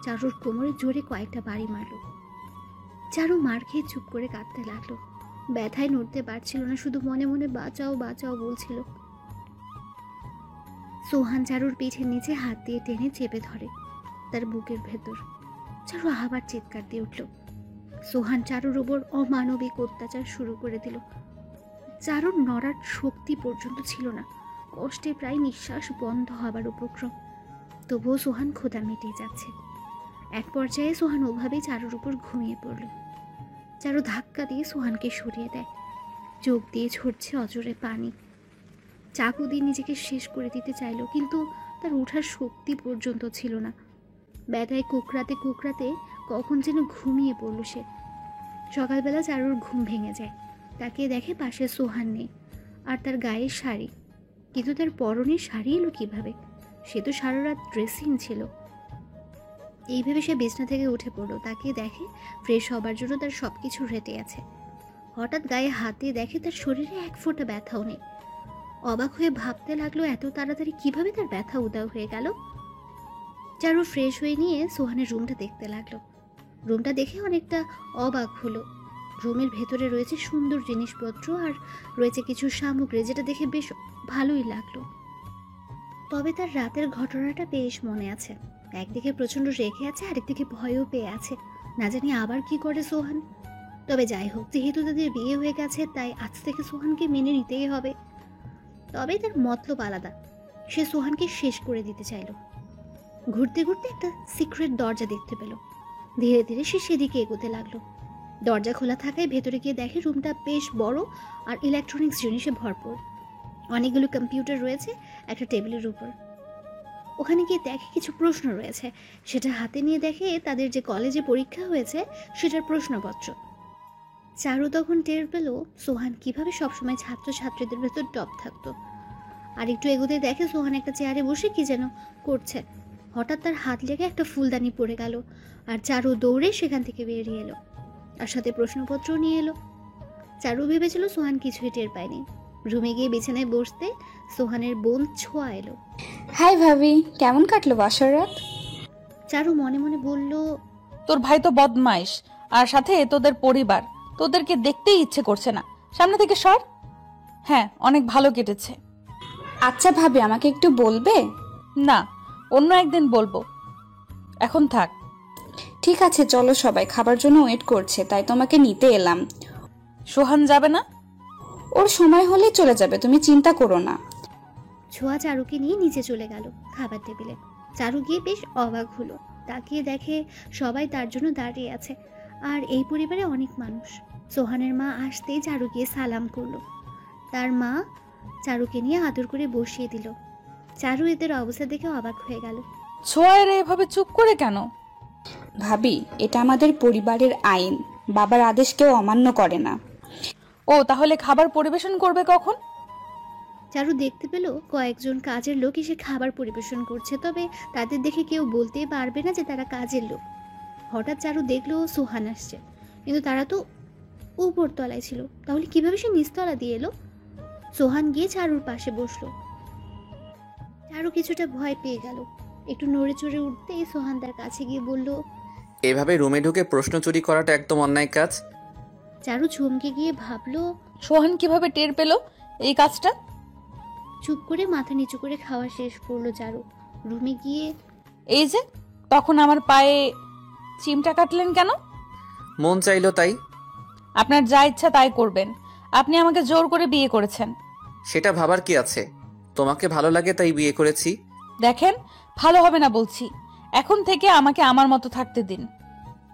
চারুর কোমরে জোরে কয়েকটা বাড়ি মারল। চারু মার খেয়ে চুপ করে কাঁদতে লাগলো। ব্যথায় নড়তে পারছিল না, শুধু মনে মনে বাঁচাও বাঁচাও বলছিল। সোহান চারুর পিঠের নিচে হাত দিয়ে টেনে চেপে ধরে তার বুকের ভেতর। চারু আবার চিৎকার দিয়ে উঠল। সোহান চারুর উপর অমানবিক অত্যাচার শুরু করে দিল। চারুর নড়ার শক্তি পর্যন্ত ছিল না। কষ্টে প্রায় নিঃশ্বাস বন্ধ হবার উপক্রম। তবুও সোহান ক্ষুধা মিটিয়ে যাচ্ছে। এক পর্যায়ে সোহান ওভাবেই চারুর উপর ঘুমিয়ে পড়ল। চারু ধাক্কা দিয়ে সোহানকে সরিয়ে দেয়। চোখ দিয়ে ঝরছে অজরে পানি। চাকু দিয়ে নিজেকে শেষ করে দিতে চাইল, কিন্তু তার ওঠার শক্তি পর্যন্ত ছিল না। ব্যথায় কুকরাতে কুকরাতে কখন যেন ঘুমিয়ে পড়ল সে। সকালবেলা চারুর ঘুম ভেঙে যায়। তাকে দেখে পাশে সোহান নেই, আর তার গায়ের শাড়ি। কিন্তু তার পরনের শাড়ি এলো কিভাবে? সে তো সারা রাত ড্রেসিং ছিল। এইভাবে সে বিছনা থেকে উঠে পড়লো। তাকে দেখে ফ্রেশ হবার জন্য তার সবকিছু রেডি আছে। হঠাৎ গায়ে হাত দিয়ে দেখে তার শরীরে এক ফোঁটা ব্যথাও নেই। অবাক হয়ে ভাবতে লাগলো এত তাড়াতাড়ি কিভাবে তার ব্যথা উদাও হয়ে গেল। চারু ফ্রেশ হয়ে নিয়ে সোহানের রুমটা দেখতে লাগলো। রুমটা দেখে অনেকটা অবাক হলো। রুমের ভেতরে রয়েছে সুন্দর জিনিসপত্র আর রয়েছে কিছু সামগ্রী, যেটা দেখে বেশ ভালোই লাগলো। তবে তার রাতের ঘটনাটা বেশ মনে আছে। একদিকে প্রচণ্ড রেগে আছে, আরেকদিকে ভয়ও পেয়ে আছে। না জানি আবার কি করে সোহান। তবে যাই হোক, যেহেতু তাদের বিয়ে হয়ে গেছে তাই আজ থেকে সোহানকে মেনে নিতেই হবে। তবে তার মতলব আলাদা। সে সোহানকে শেষ করে দিতে চাইল। ঘুরতে ঘুরতে একটা সিক্রেট দরজা দেখতে পেল। ধীরে ধীরে সে সেদিকে এগোতে লাগলো। দরজা খোলা থাকায় ভেতরে গিয়ে দেখে রুমটা বেশ বড় আর ইলেকট্রনিক্স জিনিসে ভরপুর। অনেকগুলো কম্পিউটার রয়েছে একটা টেবিলের উপর। ওখানে গিয়ে দেখে কিছু প্রশ্ন রয়েছে। সেটা হাতে নিয়ে দেখে তাদের যে কলেজে পরীক্ষা হয়েছে সেটার প্রশ্নপত্র। চারু তখন টের পেল সোহান কিভাবে সবসময় ছাত্রছাত্রীদের ভেতর টপ থাকতো। আর একটু এগোতে দেখে সোহান একটা চেয়ারে বসে কি যেন করছে। হঠাৎ তার হাত লেগে একটা ফুলদানি পড়ে গেল আর চারু দৌড়ে সেখান থেকে বেরিয়ে এলো, আর সাথে প্রশ্নপত্রও নিয়ে এলো। চারু ভেবেছিল সোহান কিছুই টের পায়নি। রুমে গিয়ে বিছানায় বসতে সোহানের বোন ছোঁয়া এলো। হাই ভাবি, কেমন কাটলো বাসর রাত? চারু মনে মনে বলল, তোর ভাই তো বদমাইশ, আর সাথে তোদের পরিবার, তোদেরকে দেখতেই ইচ্ছে করছে না, সামনে থেকে সর। হ্যাঁ, অনেক ভালো কেটেছে। আচ্ছা ভাবি, আমাকে একটু বলবে? না, অন্য একদিন বলবো, এখন থাক। ঠিক আছে, চলো, সবাই খাবার জন্য ওয়েট করছে, তাই তোমাকে নিতে এলাম। সোহান যাবে না? ওর সময় হলেই চলে যাবে, তুমি চিন্তা করো না। ছোঁয়া চারুকে নিয়ে নিচে চলে গেল খাবার টেবিলে। চারু গিয়ে বেশ অবাক হলো। তাকিয়ে দেখে সবাই তার জন্য দাঁড়িয়ে আছে, আর এই পরিবারে অনেক মানুষ। সোহানের মা আসতেই চারু গিয়ে সালাম করলো। তার মা চারুকে নিয়ে আদর করে বসিয়ে দিল। চারু এদের অবস্থা দেখে অবাক হয়ে গেল। ছোঁয়ার এভাবে চুপ করে কেন? ভাবি, এটা আমাদের পরিবারের আইন, বাবার আদেশ কেউ অমান্য করে না। ও, তাহলে খাবার পরিবেশন করবে কখন? চারু দেখতে পেল কয়েকজন কাজের লোক এসে খাবার পরিবেশন করছে, তবে তাদের দেখে কেউ বলতেই পারবে না যে তারা কাজের লোক। হঠাৎ চারু দেখলো সোহান আসছে, কিন্তু তারা তো উপর তলায় ছিল, তাহলে কিভাবে সে নিচতলা দিয়ে এলো? সোহান গিয়ে চারুর পাশে বসলো। চারু কিছুটা ভয় পেয়ে গেল। একটু নড়ে চড়ে উঠতেই সোহান তার কাছে গিয়ে বলল, এভাবে রুমে ঢুকে প্রশ্ন চুরি করাটা একদম অন্যায় কাজ। চারু চমকে গিয়ে ভাবলো সোহান কিভাবে টের পেল এই কাজটা। চুপ করে মাথা নিচু করে খাওয়া শেষ করলো চারু। রুমে গিয়ে, এই যে তখন আমার পায়ে চিমটা কাটলেন কেন? মন চাইলো তাই। আপনার যা ইচ্ছা তাই করবেন, আপনি আমাকে জোর করে বিয়ে করেছেন। সেটা ভাবার কি আছে? তোমাকে ভালো লাগে তাই বিয়ে করেছি। দেখেন, ভালো হবে না বলছি, এখন থেকে আমাকে আমার মতো থাকতে দিন।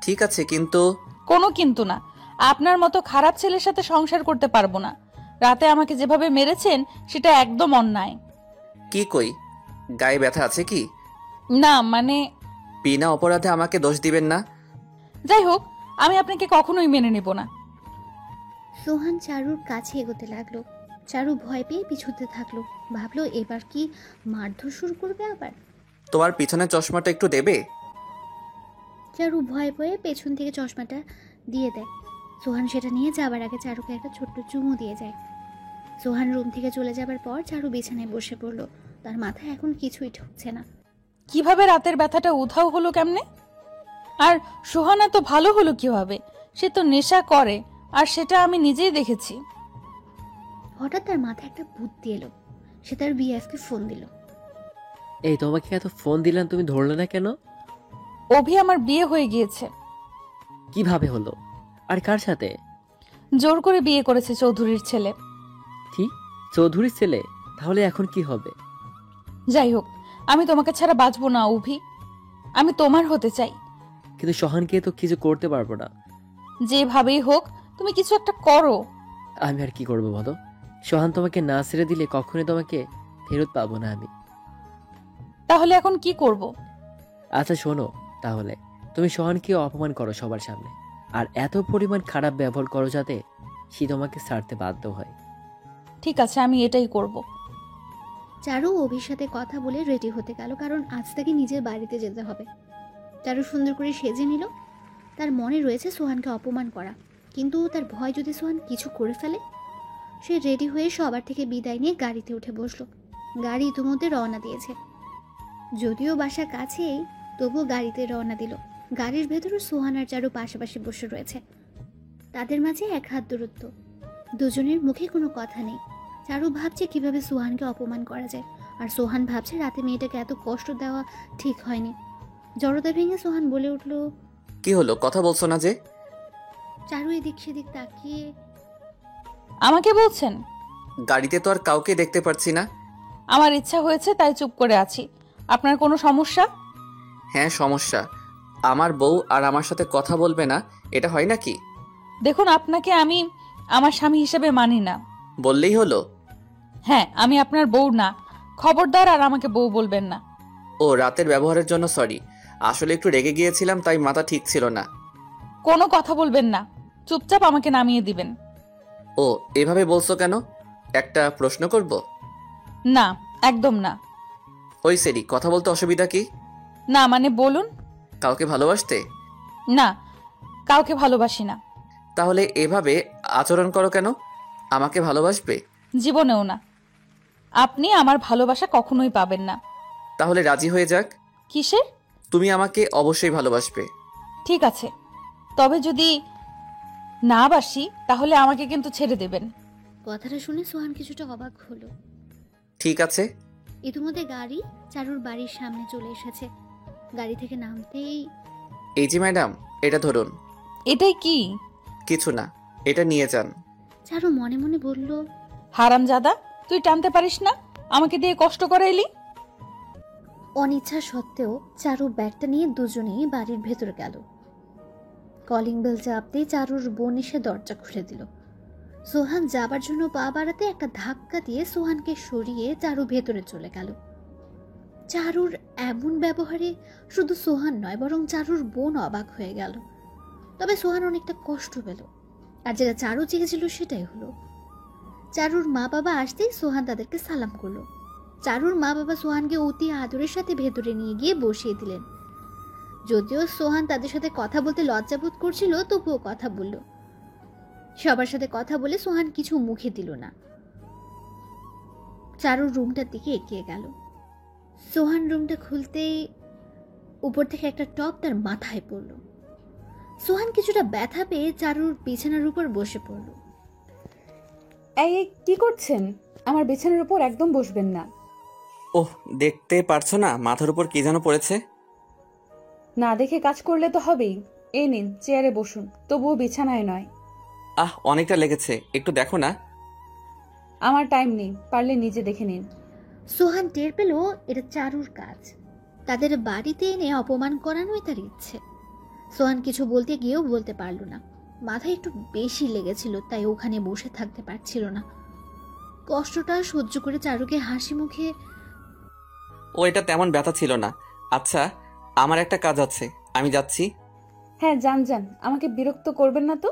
ঠিক আছে, কিন্তু কোনো কিন্তু না, আপনার মতো খারাপ ছেলের সাথে সংসার করতে পারবো না। রাতে আমাকে যেভাবে মেরেছেন সেটা একদম অন্যায়। কি কই, গায়ে ব্যথা আছে কি? না মানে, বিনা অপরাধে আমাকে দোষ দিবেন না। যাই হোক, আমি আপনাকে কখনোই মেনে নেব না। সোহান চারুর কাছে এগোতে লাগলো। চারু ভয় পেয়ে পিছুতে থাকলো। ভাবলো এবার কি মারধর শুরু করবে আবার। তোমার পিছনে চশমাটা একটু দেবে? চারু ভয় পেয়ে পেছন থেকে চশমাটা দিয়ে দেয়। সোহান সেটা নিয়ে যাবার আগে চারুকে একটা ছোট্ট চুমু দিয়ে যায়। সোহান রুম থেকে চলে যাবার পর চারু বিছানায় বসে পড়লো। তার মাথায় এখন কিছুই ঢুকছে না। কিভাবে রাতের ব্যথাটা উধাও হলো কেমনে? আর সোহানা তো ভালো হলো কিভাবে? সে তো নেশা করে, আর সেটা আমি নিজেই দেখেছি। হঠাৎ তার মাথায় একটা বুদ্ধি এলো। সে তার বিএফকে ফোন দিল। এই, তোমাকে এত ফোন দিলাম, তুমি ধরলে না কেন? অভি, আমার বিয়ে হয়ে গিয়েছে। কিভাবে হলো? আর কার সাথে? জোর করে বিয়ে করেছে চৌধুরীর ছেলে। কি, চৌধুরীর ছেলে? তাহলে এখন কি হবে? যাই হোক, আমি তোমাকে ছাড়া বাঁচবো না অভি, আমি তোমার হতে চাই। কিন্তু সোহানকে তো কিছু করতে পারবো না। যেভাবেই হোক তুমি কিছু একটা করো। আমি আর কি করবো বলো? সোহান তোমাকে না ছেড়ে দিলে কখনোই তোমাকে ফেরত পাবো না আমি। তাহলে এখন কি করব? আচ্ছা শোনো, তাহলে তুমি সোহানকে অপমান করো সবার সামনে, আর এত পরিমাণ খারাপ ব্যবহার করো যাতে সে তোমাকে ছাড়তে বাধ্য হয়। ঠিক আছে, আমি এটাই করব। চারু অভির সাথে কথা বলে রেডি হতে গেল, কারণ আজ তাকে নিজের বাড়িতে যেতে হবে। চারু সুন্দর করে সেজে নিল। তার মনে রয়েছে সোহানকে অপমান করা, কিন্তু তার ভয় যদি সোহান কিছু করে ফেলে। সে রেডি হয়ে সবার থেকে বিদায় নিয়ে গাড়িতে উঠে বসলো। গাড়ি ইতিমধ্যে রওনা দিয়েছে। যদিও বাসা কাছেই, তবুও গাড়িতে রওনা দিল। গাড়ির ভেতরে সোহান আর চারু পাশাপাশি বসে রয়েছে। তাদের মাঝে 1 হাত দূরত্ব। দুজনের মুখে কোনো কথা নেই। চারু ভাবছে কিভাবে সোহানকে অপমান করা যায়, আর সোহান ভাবছে রাতে মেয়েটাকে এত কষ্ট দেওয়া ঠিক হয়নি। জড়তা ভেঙে সোহান বলে উঠল, কি হলো, কথা বলছো না যে? চারু এদিক সেদিক তাকিয়ে, আমাকে বলছেন? গাড়িতে তো আর কাউকে দেখতে পাচ্ছি না। আমার ইচ্ছা হয়েছে তাই চুপ করে আছি। আপনার কোনো সমস্যা? হ্যাঁ সমস্যা, আমার বউ আর আমার সাথে কথা বলবে না, এটা হয় নাকি? দেখুন, আপনাকে আমি আমার স্বামী হিসেবে মানি না। বললেই হলো। হ্যাঁ, আমি আপনার বউ না। খবরদার আর আমাকে বউ বলবেন না। ও, রাতের ব্যবহারের জন্য সরি, আসলে একটু রেগে গিয়েছিলাম, তাই মাথা ঠিক ছিল না। কোনো কথা বলবেন না, চুপচাপ আমাকে নামিয়ে দিবেন। ও, এভাবে বলছো কেন? একটা প্রশ্ন করব? না, একদম না। ওই সেরি, কথা বলতে অসুবিধা কি? না মানে বলুন। কাউকে ভালোবাসতে? না, কাউকে ভালোবাসি না। তাহলে এভাবে আচরণ করো কেন? আমাকে ভালোবাসবে? জীবনেও না। আপনি আমার ভালোবাসা কখনোই পাবেন না। তাহলে রাজি হয়ে যাক। কিসের? তুমি আমাকে অবশ্যই ভালোবাসবে। ঠিক আছে, তবে যদি না বাসি তাহলে আমাকে কিন্তু ছেড়ে দেবেন। কথাটা শুনে সোহান কিছুটা অবাক হলো। ঠিক আছে। ইতিমধ্যে গাড়ি চারুর বাড়ির সামনে চলে এসেছে। গাড়ি থেকে নামতেই, এই যে ম্যাডাম, এটা ধরুন। এটাই কি? কিছু না, এটা নিয়ে যান। চারু মনে মনে বলল, হারামজাদা, তুই টানতে পারিস না, আমাকে দিয়ে কষ্ট করাইলি। অনিচ্ছা সত্ত্বেও চারু ব্যাগটা নিয়ে দুজনেই বাড়ির ভেতরে গেল। কলিং বেল চাপতেই চারুর বোন এসে দরজা খুলে দিল। সোহান যাবার জন্য পা বাড়াতে একটা ধাক্কা দিয়ে সোহানকে সরিয়ে চারু ভেতরে চলে গেল। চারুর এমন ব্যবহারে শুধু সোহান নয়, বরং চারুর বোন অবাক হয়ে গেল। তবে সোহান অনেকটা কষ্ট পেল, আর যেটা চারু চেয়েছিল সেটাই হলো। চারুর মা বাবা আসতেই সোহান তাদেরকে সালাম করলো। চারুর মা বাবা সোহানকে অতি আদরের সাথে ভেতরে নিয়ে গিয়ে বসিয়ে দিলেন। যদিও সোহান তাদের সাথে কথা বলতে লজ্জাবোধ করছিল, তবুও কথা বলল। সবার সাথে কথা বলে সোহান কিছু মুখে দিল না। চারুর রুমটার দিকে এগিয়ে গেল। সোহান রুমটা খুলতেই উপর থেকে একটা টপ তার মাথায় পড়ল। সোহান কিছুটা ব্যথা পেয়ে চারুর বিছানার উপর বসে পড়ল। এই কি করছেন? আমার বিছানার উপর একদম বসবেন না। ওহ, দেখতে পারছো না মাথার উপর কি যেন পড়েছে? না দেখে কাজ করলে তো হবেই। এই নিন, চেয়ারে বসুন, তবুও বিছানায় নয়। অনেকটা লেগেছে, একটু দেখো না। আমার টাইম নেই, পারলে নিজে দেখে নিন। সোহান টের পেল এটা চারুর কাজ। তাদের বাড়িতে এনে অপমান করানোই তার ইচ্ছে। সোহান কিছু বলতে গিয়েও বলতে পারল না। মাথায় একটু বেশি লেগেছিল, তাই ওখানে বসে থাকতে পারছিল না। কষ্টটা সহ্য করে চারুকে হাসি মুখে, ও, এটা তেমন ব্যথা ছিল না। আচ্ছা, আমার একটা কাজ আছে, আমি যাচ্ছি। হ্যাঁ যান যান, আমাকে বিরক্ত করবেন না তো।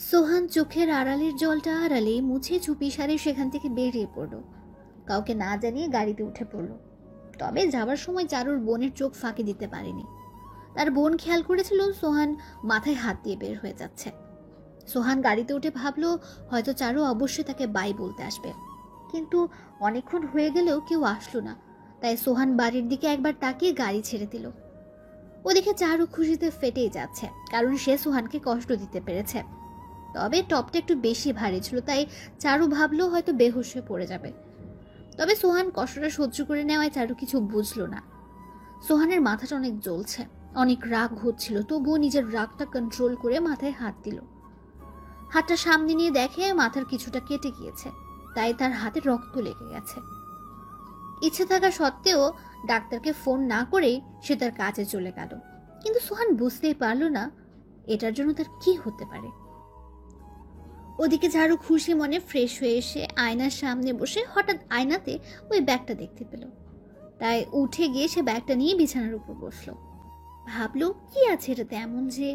সোহান চোখের আড়ালের জলটা আড়ালে মুছে চুপি সারে সেখান থেকে বেরিয়ে পড়ল। কাউকে না জানিয়ে গাড়িতে উঠে পড়ল। তবে যাবার সময় চারুর বোনের চোখ ফাঁকি দিতে পারেনি। তার বোন খেয়াল করেছিল সোহান মাথায় হাত দিয়ে বের হয়ে যাচ্ছে। সোহান গাড়িতে উঠে ভাবলো হয়তো চারু অবশ্যই তাকে বাই বলতে আসবে, কিন্তু অনেকক্ষণ হয়ে গেলেও কেউ আসলো না। তাই সোহান বাড়ির দিকে একবার তাকিয়ে গাড়ি ছেড়ে দিল। ওদিকে চারু খুশিতে ফেটেই যাচ্ছে, কারণ সে সোহানকে কষ্ট দিতে পেরেছে। তবে টপটা একটু বেশি ভারী ছিল, তাই চারু ভাবলো হয়তো বেহুশ হয়ে পড়ে যাবে। তবে সোহান কষ্টটা সহ্য করে নেওয়ায় চারু কিছু বুঝলো না। সোহানের মাথাটা অনেক জ্বলছে, অনেক রাগ হচ্ছিল, তবুও নিজের রাগটা কন্ট্রোল করে মাথায় হাত দিল। হাতটা সামনে নিয়ে দেখে মাথার কিছুটা কেটে গিয়েছে, তাই তার হাতে রক্ত লেগে গেছে। ইচ্ছে থাকা সত্ত্বেও ডাক্তারকে ফোন না করেই সে তার কাজে চলে গেল। কিন্তু সোহান বুঝতেই পারল না এটার জন্য তার কি হতে পারে। ওদিকে ঝাড়ু খুশি মনে ফ্রেশ হয়ে এসে আয়নার সামনে বসে হঠাৎ আয়নাতে ওই ব্যাগটা দেখতে পেল। তাই উঠে গিয়ে সে ব্যাগটা নিয়ে বিছানার উপর বসলো। ভাবলো কি আছে এটাতে এমন যে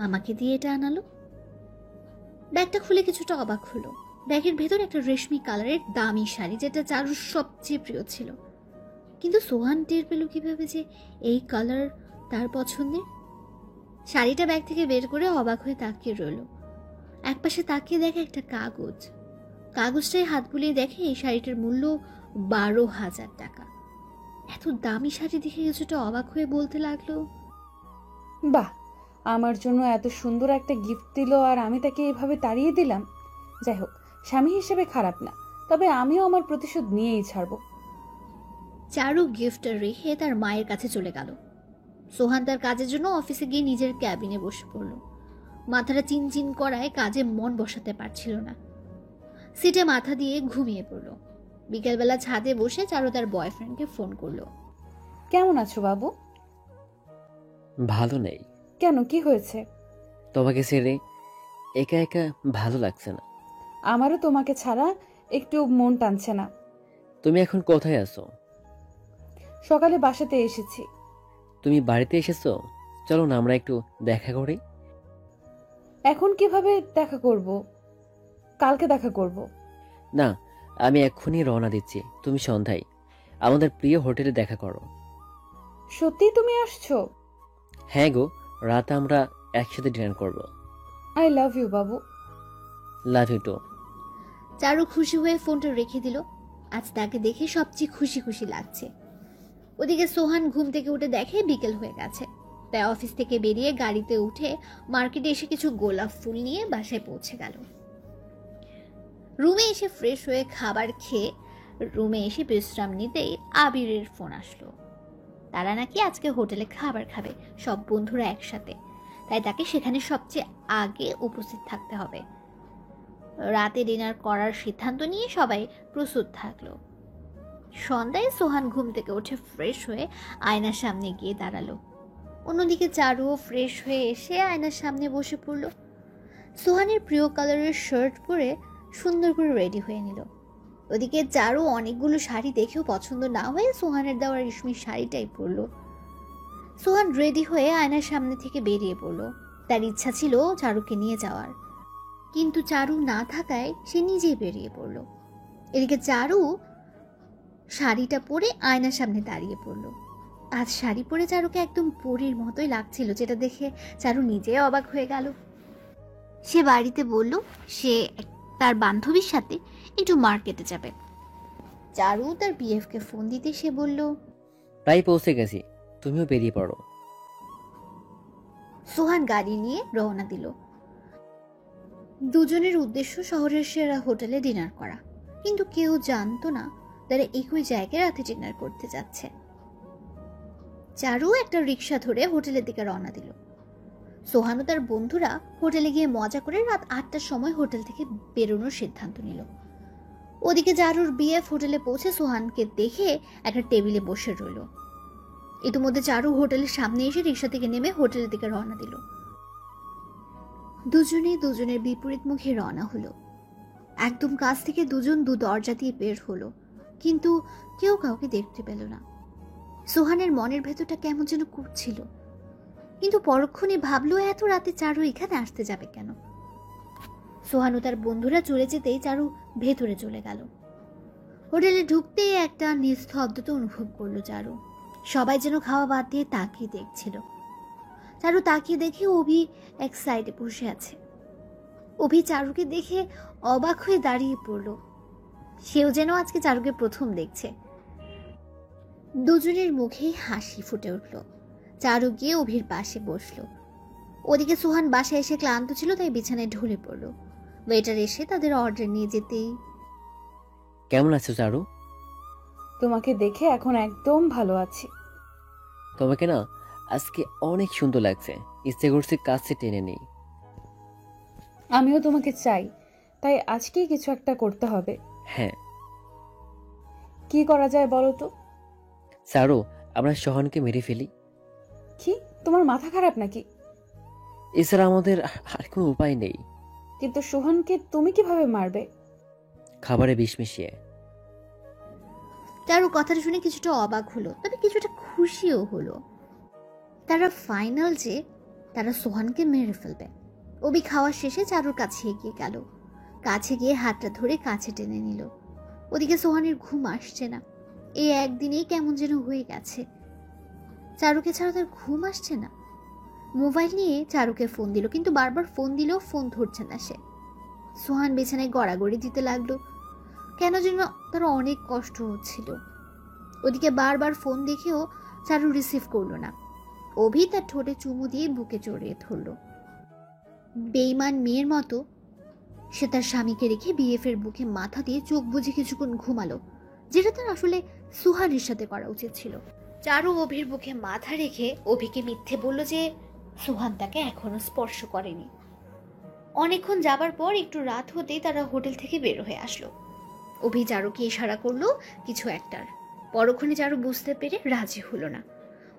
আমাকে দিয়ে এটা আনালো। ব্যাগটা খুলে কিছুটা অবাক হলো। ব্যাগের ভেতর একটা রেশমি কালারের দামি শাড়ি, যেটা চারুর সবচেয়ে প্রিয় ছিল। কিন্তু সোহান টের পেল কিভাবে যে এই কালার তার পছন্দের। শাড়িটা ব্যাগ থেকে বের করে অবাক হয়ে তাকিয়ে রইল। একপাশে তাকিয়ে দেখে একটা কাগজ। কাগজটায় হাত বুলিয়ে দেখে এই শাড়িটার মূল্য 12,000 টাকা। এত দামি শাড়ি দেখে কিছুটা অবাক হয়ে বলতে লাগলো, বাহ, আমার জন্য এত সুন্দর একটা গিফট দিল আর আমি তাকে এভাবে তাড়িয়ে দিলাম। যাই হোক, স্বামী হিসেবে খারাপ না, তবে আমিও আমার প্রতিশোধ নিয়েই ছাড়বো। চারু গিফট রেখে তার মায়ের কাছে চলে গেল। সোহান তার কাজের জন্য অফিসে গিয়ে নিজের ক্যাবিনে বসে পড়ল। মাথাটা চিনচিন করায় কাজে মন বসাতে পারছিল না। সিটে মাথা দিয়ে ঘুমিয়ে পড়ল। বিকেলবেলা ছাদে বসে চারু তার বয়ফ্রেন্ডকে ফোন করলো। কেমন আছো বাবু? ভালো নেই। কেন, কি হয়েছে? তোমাকে ছেড়ে একা একা ভালো লাগছে না। আমারও তোমাকে ছাড়া একটু মন টানছে না। তুমি এখন কোথায় আছো? সকালে বাসাতে এসেছি। তুমি বাড়িতে এসেছো? চলো না আমরা একটু দেখা করি। এখন কিভাবে দেখা করব? কালকে দেখা করব। না, আমি এক্ষুনি রওনা দিচ্ছি। তুমি সন্ধ্যায় আমাদের প্রিয় হোটেলে দেখা করো। সত্যি তুমি আসছো? হ্যাঁ গো, রাতে আমরা একসাথে ডিনার করব। I love you Babu. Love you two. চারু খুশি হয়ে ফোনটা রেখে দিল। আজ তাকে দেখে সবচেয়ে খুশি খুশি লাগছে। ওদিকে সোহান ঘুম থেকে উঠে দেখে বিকেল হয়ে গেছে। তাই অফিস থেকে বেরিয়ে গাড়িতে উঠে মার্কেটে এসে কিছু গোলাপ ফুল নিয়ে বাসায় পৌঁছে গেল। রুমে এসে ফ্রেশ হয়ে খাবার খেয়ে রুমে এসে বিশ্রাম নিতেই আবিরের ফোন আসলো। তারা নাকি আজকে হোটেলে খাবার খাবে, সব বন্ধুরা একসাথে। তাই তাকে সেখানে সবচেয়ে আগে উপস্থিত থাকতে হবে। রাতে ডিনার করার সিদ্ধান্ত নিয়ে সবাই প্রস্তুত থাকলো। সন্ধ্যায় সোহান ঘুম থেকে উঠে ফ্রেশ হয়ে আয়নার সামনে গিয়ে দাঁড়ালো। অন্যদিকে চারুও ফ্রেশ হয়ে এসে আয়নার সামনে বসে পড়ল। সোহানের প্রিয় কালারের শার্ট পরে সুন্দর করে রেডি হয়ে নিল। ওদিকে চারু অনেকগুলো শাড়ি দেখেও পছন্দ না হয়ে সোহানের দেওয়া রেশমি শাড়িটাই পরল। সোহান রেডি হয়ে আয়নার সামনে থেকে বেরিয়ে পড়ল। তার ইচ্ছা ছিল চারুকে নিয়ে যাওয়ার, কিন্তু চারু না থাকায় সে নিজেই বেরিয়ে পড়ল। এদিকে চারু শাড়িটা পরে আয়নার সামনে দাঁড়িয়ে পড়ল। আজ শাড়ি পরে চারুকে একদম পরীর মতোই লাগছিল, যেটা দেখে চারু নিজে অবাক হয়ে গেল। সে বাড়িতে বলল সে তার বান্ধবীর সাথে একটু মার্কেটে যাবে। চারু তার বিএফকে ফোন দিতে সে বলল, প্রায় পৌঁছে গেছি, তুমিও বেরিয়ে পড়ো। সোহান গাড়ি নিয়ে রওনা দিল। দুজনের উদ্দেশ্য শহরের সেরা হোটেলে ডিনার করা, কিন্তু কেউ জানতো না তারা একই জায়গায় রাতে ডিনার করতে যাচ্ছে। চারু একটা রিক্সা ধরে হোটেলের দিকে রওনা দিল। সোহান ও তার বন্ধুরা হোটেলে গিয়ে মজা করে রাত 8টার সময় হোটেল থেকে বেরোনোর সিদ্ধান্ত নিল। ওদিকে চারুর বিএফ হোটেলে পৌঁছে সোহানকে দেখে একটা টেবিলে বসে রইল। ইতিমধ্যে চারু হোটেলের সামনে এসে রিক্সা থেকে নেমে হোটেলের দিকে রওনা দিল। দুজনে দুজনের বিপরীত মুখে রওনা হলো। একদম কাছ থেকে দুজন দু দরজা দিয়ে বের হলো, কিন্তু কেউ কাউকে দেখতে পেল না। সোহানের মনের ভেতরটা কেমন যেন করছিল, কিন্তু পরক্ষণে ভাবলো এত রাতে চারু এখানে আসতে যাবে কেন। সোহান ও তার বন্ধুরা চলে যেতেই চারু ভেতরে চলে গেল। হোটেলে ঢুকতেই একটা নিস্তব্ধতা অনুভব করলো চারু। সবাই যেন খাওয়া বাদ দিয়ে তাকিয়ে দেখছিল। চারু তাকিয়ে দেখে অভি এক সাইডে বসে আছে। অভি চারুকে দেখে অবাক হয়ে দাঁড়িয়ে পড়ল। সেও যেন আজকে চারুকে প্রথম দেখছে। দুজনের মুখেই হাসি ফুটে উঠল। চারু গিয়ে অভির পাশে বসলো। ওদিকে সোহান বাসায় এসে ক্লান্ত ছিল, তাই বিছানায় ঢলে পড়ল। ওয়েটার এসে তাদের অর্ডার নিয়ে যেতেই, কেমন আছো চারু? তোমাকে দেখে এখন একদম ভালো আছি। তোমাকে না আজকে অনেক সুন্দর লাগছে, ইচ্ছে করছে কাছে টেনে নেই। আমিও তোমাকে চাই, তাই আজকেই কিছু একটা করতে হবে। হ্যাঁ, কি করা যায় বলো তো? চারু, আমরা সোহানকে মেরে ফেলি। কি, তোমার মাথা খারাপ নাকি? এছাড়া আমাদের আর কোনো উপায় নেই। কিন্তু সোহানকে তুমি কিভাবে মারবে? খাবারে বিষ মিশিয়ে। চারু কথাটা শুনে কিছুটা অবাক হলো, তবে কিছুটা খুশিও হলো। তারা ফাইনাল যে তারা সোহানকে মেরে ফেলবে। অভি খাওয়া শেষে চারুর কাছে এগিয়ে গেল। কাছে গিয়ে হাতটা ধরে কাছে টেনে নিল। ওদিকে সোহানের ঘুম আসছে না। এই একদিনেই কেমন যেন হয়ে গেছে। চারুকে ছাড়া তার ঘুম আসছে না। মোবাইল নিয়ে চারুকে ফোন দিল, কিন্তু বারবার ফোন দিলেও ফোন ধরছে না সে। সোহান বিছানায় গড়াগড়ি দিতে লাগলো। কেন যেন তার অনেক কষ্ট হচ্ছিল। ওদিকে বারবার ফোন দেখেও চারু রিসিভ করলো না। অভি তার ঠোঁটে চুমু দিয়ে বুকে জড়িয়ে ধরল। বেঈমান মেয়ের মতো সে তার স্বামীকে রেখে বিএফের বুকে মাথা দিয়ে চোখ বুজে কিছুক্ষণ ঘুমালো, যেটা তার আসলে সুহানের সাথে করা উচিত ছিল। চারু অভির বুকে মাথা রেখে অভিকে মিথ্যে বলল যে সুহান তাকে এখনো স্পর্শ করেনি। অনেকক্ষণ যাবার পর একটু রাত হতেই তারা হোটেল থেকে বের হয়ে আসলো। অভি চারুকে ইশারা করলো কিছু একটার। পরক্ষণে চারু বুঝতে পেরে রাজি হলো না।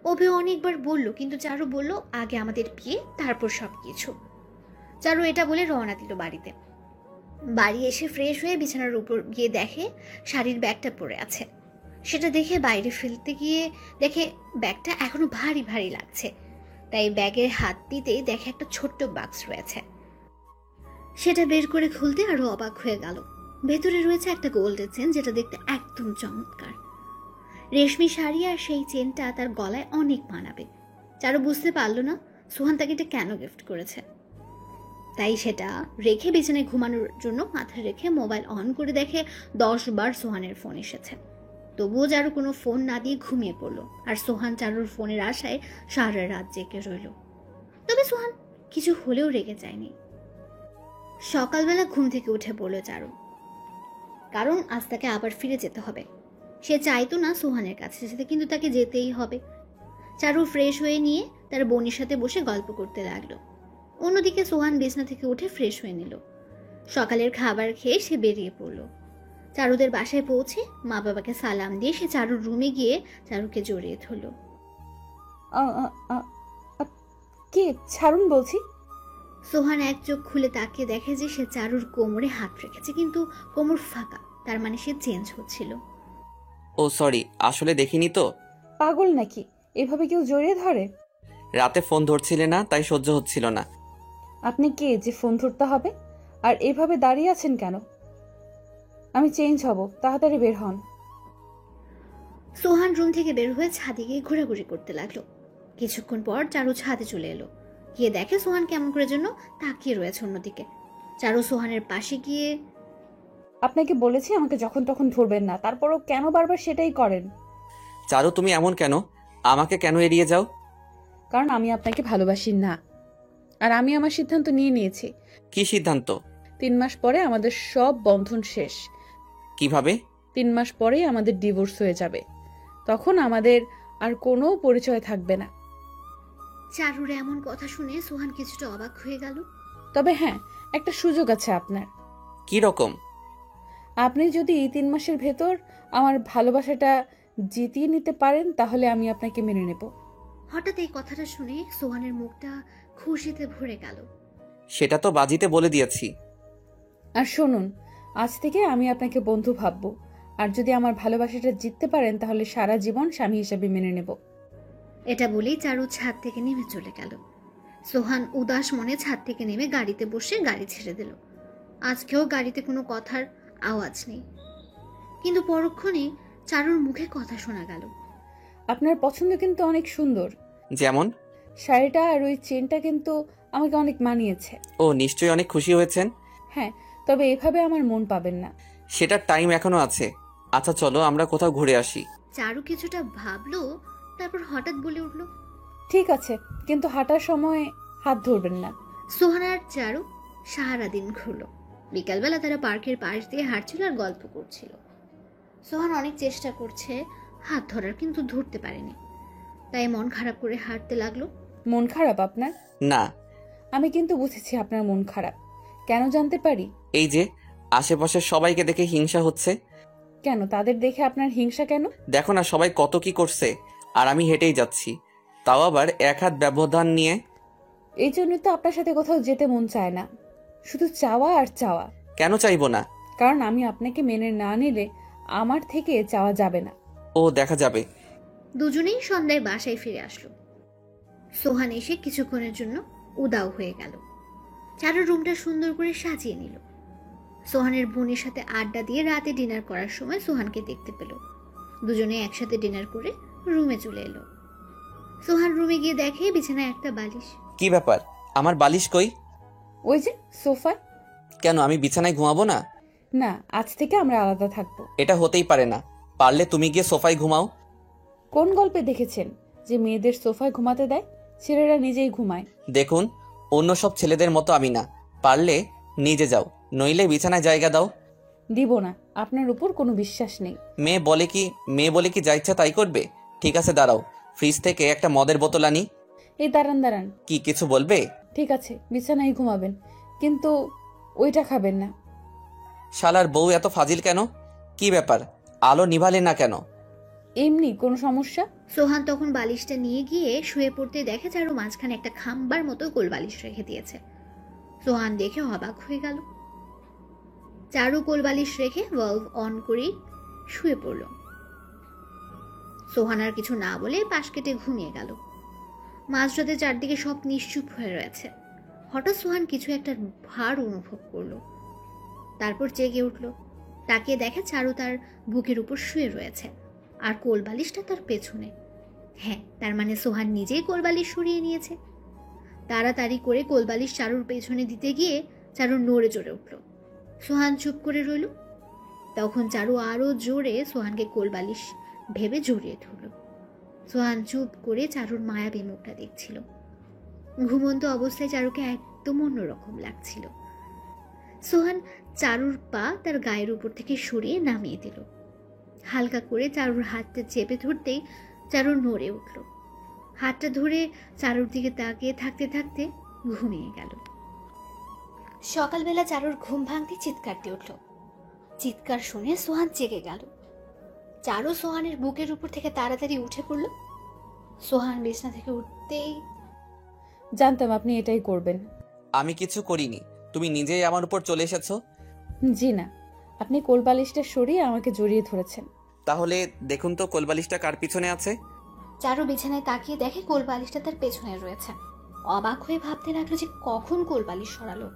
অভি অনেকবার বলল, কিন্তু চারু বলল আগে আমাদের বিয়ে, তারপর সব কিছু। চারু এটা বলে রওনা দিল বাড়িতে। বাড়ি এসে ফ্রেশ হয়ে বিছানার উপর গিয়ে দেখে শাড়ির ব্যাগটা পড়ে আছে। সেটা দেখে বাইরে ফেলতে গিয়ে দেখে ব্যাগটা এখনো ভারী ভারী লাগছে। তাই ব্যাগের হাত দিতেই দেখে একটা ছোট্ট বাক্স রয়েছে। সেটা বের করে খুলতে আরো অবাক হয়ে গেল। ভেতরে রয়েছে একটা গোল্ডের চেন, যেটা দেখতে একদম চমৎকার। রেশমি শাড়ি আর সেই চেনটা তার গলায় অনেক মানাবে। চারু বুঝতে পারল না সোহান তাকে এটা কেন গিফট করেছে। তাই সেটা রেখে বিছানায় ঘুমানোর জন্য মাথায় রেখে মোবাইল অন করে দেখে 10 বার সোহানের ফোন এসেছে। তবুও চারু কোনো ফোন না দিয়ে ঘুমিয়ে পড়ল। আর সোহান চারুর ফোনের আশায় সারা রাত জেগে রইল। তবে সোহান কিছু হলেও রেগে যায়নি। সকালবেলা ঘুম থেকে উঠে পড়ল চারু, কারণ আজ তাকে আবার ফিরে যেতে হবে। সে চাইতো না সোহানের কাছে যেতে, কিন্তু তাকে যেতেই হবে। চারু ফ্রেশ হয়ে নিয়ে তার বোনের সাথে বসে গল্প করতে লাগলো। অন্যদিকে সোহান বিছনা থেকে উঠে ফ্রেশ হয়ে নিল। সকালের খাবার খেয়ে সে বেরিয়ে পড়ল। চারুদের বাসায় পৌঁছে মা বাবাকে সালাম দিয়ে সে চারুর রুমে গিয়ে চারুকে জড়িয়ে ধরল। কে? ছাড়ুন বলছি। সোহান এক চোখ খুলে তাকিয়ে দেখে যে সে চারুর কোমরে হাত রেখেছে, কিন্তু কোমর ফাঁকা। তার মানে সে চেঞ্জ হচ্ছিল। ও সরি, আসলে দেখিনি তো। পাগল নাকি? এভাবে কেউ জড়িয়ে ধরে? রাতে ফোন ধরছিলে না, তাই সহ্য হচ্ছিল না। আপনি কে যে ফোন ধরতে হবে? আর এভাবে দাঁড়িয়ে আছেন কেন? আমি চেঞ্জ হব, তাড়াতাড়ি বের হন। সোহান রুম থেকে বের হয়ে ছাদে গিয়ে ঘোরাঘুরি করতে লাগলো। কিছুক্ষণ পর চারু ছাদে চলে এলো। গিয়ে দেখে সোহান কেমন করে জন্য তাকিয়ে রয়েছে অন্যদিকে। চারু সোহানের পাশে গিয়ে, আপনাকে বলেছি আমাকে যখন তখন ধরবেন না, তারপরও কেন বারবার সেটাই করেন? চারু, তুমি এমন কেন? আমাকে কেন এড়িয়ে যাও? কারণ আমি আপনাকে ভালোবাসি না। আর আমি আমার সিদ্ধান্ত নিয়ে নিয়েছি। কি সিদ্ধান্ত? 3 মাস পরে আমাদের সব বন্ধন শেষ। কিভাবে? 3 মাস পরেই আমাদের ডিভোর্স হয়ে যাবে। তখন আমাদের আর কোনো পরিচয় থাকবে না। চারুর এমন কথা শুনে সোহান কিছুটা অবাক হয়ে গেল। তবে হ্যাঁ, একটা সুযোগ আছে আপনার। কি রকম? আপনি যদি 3 মাসের ভেতর আমার ভালোবাসাটা জিতিয়ে নিতে পারেন, তাহলে আমি আপনাকে মেনে নেব। হঠাৎ এই কথাটা শুনে সোহানের মুখটা খুশিতে ভরে গেল। সেটা তো বাজিতে বলে দিয়েছি। আর শুনুন, আজ থেকে আমি আপনাকে বন্ধু ভাববো। আর যদি আমার ভালোবাসাটা জিততে পারেন, তাহলে সারা জীবন স্বামী হিসেবে মেনে নেব। এটা বলেই চারু ছাদ থেকে নেমে চলে গেল। সোহান উদাস মনে ছাদ থেকে নেমে গাড়িতে বসে গাড়ি ছেড়ে দিল। আজকেও গাড়িতে কোনো কথার আওয়াজ নেই, কিন্তু পরক্ষণে চারুর মুখে কথা শোনা গেল। আপনার পছন্দ কিন্তু অনেক সুন্দর। যেমন? শাড়িটা আর ওই চেনটা কিন্তু আমাকে অনেক মানিয়েছে। ও, নিশ্চয়ই অনেক খুশি হয়েছেন। হ্যাঁ, তবে এভাবে আমার মন পাবেন না। সেটার টাইম এখনো আছে। আচ্ছা চলো আমরা কোথাও ঘুরে আসি। চারু কিছুটা ভাবলো, তারপর হঠাৎ বলে উঠল, ঠিক আছে, কিন্তু হাঁটার সময় হাত ধরবেন না। সোহান আর চারু সারাদিন ঘুরলো। বিকালবেলা তারা পার্কের পাশ দিয়ে হাঁটছিল আর গল্প করছিল। সোহান অনেক চেষ্টা করছে হাত ধরার, কিন্তু ধরতে পারেনি। তাই মন খারাপ করে হাঁটতে লাগলো। মন খারাপ আপনার? না। আমি কিন্তু বুঝেছি আপনার মন খারাপ। কেন জানতে পারি? এই যে আশেপাশে সবাইকে দেখে হিংসা হচ্ছে। কেন, তাদের দেখে আপনার হিংসা কেন? দেখো না সবাই কত কি করছে, আর আমি হেঁটেই যাচ্ছি, তাও আবার 1 হাত ব্যবধান নিয়ে। এই জন্যই তো আপনার সাথে কোথাও যেতে মন চায় না। শুধু চাওয়া আর চাওয়া। কেন চাইবো না? কারণ আমি আপনাকে মেনে না নিলে আমার থেকে চাওয়া যাবে না। ও, দেখা যাবে। দুজনেই সন্ধ্যায় বাসায় ফিরে আসলো। সোহান এসে কিছুক্ষণের জন্য উদাও হয়ে গেল। চারুর রুমটা সুন্দর করে সাজিয়ে নিল। সোহানের বোনের সাথে আড্ডা দিয়ে রাতে ডিনার করার সময় সোহানকে দেখতে পেল। দুজনে একসাথে ডিনার করে রুমে চলে এলো। সোহান রুমে গিয়ে দেখে বিছানায় একটা বালিশ। কি ব্যাপার, আমার বালিশ কই? ওই যে সোফায়। কেন, আমি বিছানায় ঘুমাবো না? না, আজ থেকে আমরা আলাদা থাকবো। এটা হতেই পারে না। পারলে তুমি গিয়ে সোফায় ঘুমাও। কোন গল্পে দেখেছেন যে মেয়েদের সোফায় ঘুমাতে দেয়? ছেলেরা নিজেই ঘুমায়। দেখুন, অন্য সব ছেলেদের মতো আমি না। পারলে নিজে যাও, নইলে বিছানায় জায়গা দাও। দিব না, আপনার উপর কোনো বিশ্বাস নেই। মেয়ে বলে কি যা ইচ্ছা তাই করবে? ঠিক আছে দাঁড়াও, ফ্রিজ থেকে একটা মদের বোতল আনি। এই দাঁড়ান। কি কিছু বলবে? ঠিক আছে, বিছানায় ঘুমাবেন, কিন্তু ওইটা খাবেন না। শালার বউ এত ফাজিল কেন? কি ব্যাপার, আলো নিভালে না কেন? এমনি কোনো সমস্যা? সোহান তখন বালিশটা নিয়ে গিয়ে শুয়ে পড়তে দেখে চারু মাঝখানে একটা খাম্বার মতো গোল বালিশ রেখে দিয়েছে। সোহান দেখে অবাক হয়ে গেল। চারু গোল বালিশ রেখে ভালভ অন করে শুয়ে পড়ল। সোহান আর কিছু না বলে পাশ কেটে ঘুমিয়ে গেল। মাঝরাতে চারদিকে সব নিশ্চুপ হয়ে রয়েছে। হঠাৎ সোহান কিছু একটা ভার অনুভব করলো। তারপর জেগে উঠল। তাকিয়ে দেখে চারু তার বুকের উপর শুয়ে রয়েছে আর কোলবালিশটা তার পেছনে। হ্যাঁ, তার মানে সোহান নিজেই কোলবালিশ সরিয়ে নিয়েছে। তাড়াতাড়ি করে কোলবালিশ চারুর পেছনে দিতে গিয়ে চারু নড়ে চড়ে উঠল। সোহান চুপ করে রইল। তখন চারু আরো জোরে সোহানকে কোলবালিশ ভেবে জড়িয়ে ধরল। সোহান চুপ করে চারুর মায়াবী মুখটা দেখছিল। ঘুমন্ত অবস্থায় চারুকে একদম অন্যরকম লাগছিল। সোহান চারুর পা তার গায়ের উপর থেকে সরিয়ে নামিয়ে দিল। হালকা করে চারুর হাতটা চেপে ধরতেই চারু নড়ে উঠল। হাতটা ধরে চারুর দিকে তাকিয়ে থাকতে থাকতে ঘুমিয়ে গেল। সকালবেলা চারুর ঘুম ভাঙতে চিৎকার দিয়ে উঠল। চিৎকার শুনে সোহান জেগে গেল। চারু সোহানের বুকের উপর থেকে তাড়াতাড়ি উঠে পড়ল। সোহান বিছনা থেকে উঠতেই, জানতাম আপনি এটাই করবেন। আমি কিছু করিনি, তুমি নিজেই আমার উপর চলে এসেছো। জি না, আপনি কোলবালিশটা সরিয়ে আমাকে জড়িয়ে ধরেছেন। তাহলে দেখুন তো কোলবালিশটা কার পিছনে আছে। চারু বিছানায় তাকিয়ে দেখে কোলবালিশটা তার পেছনে রয়েছে। অবাক হয়ে ভাবতে লাগলো যে কখন কোলবালিশ সরালো।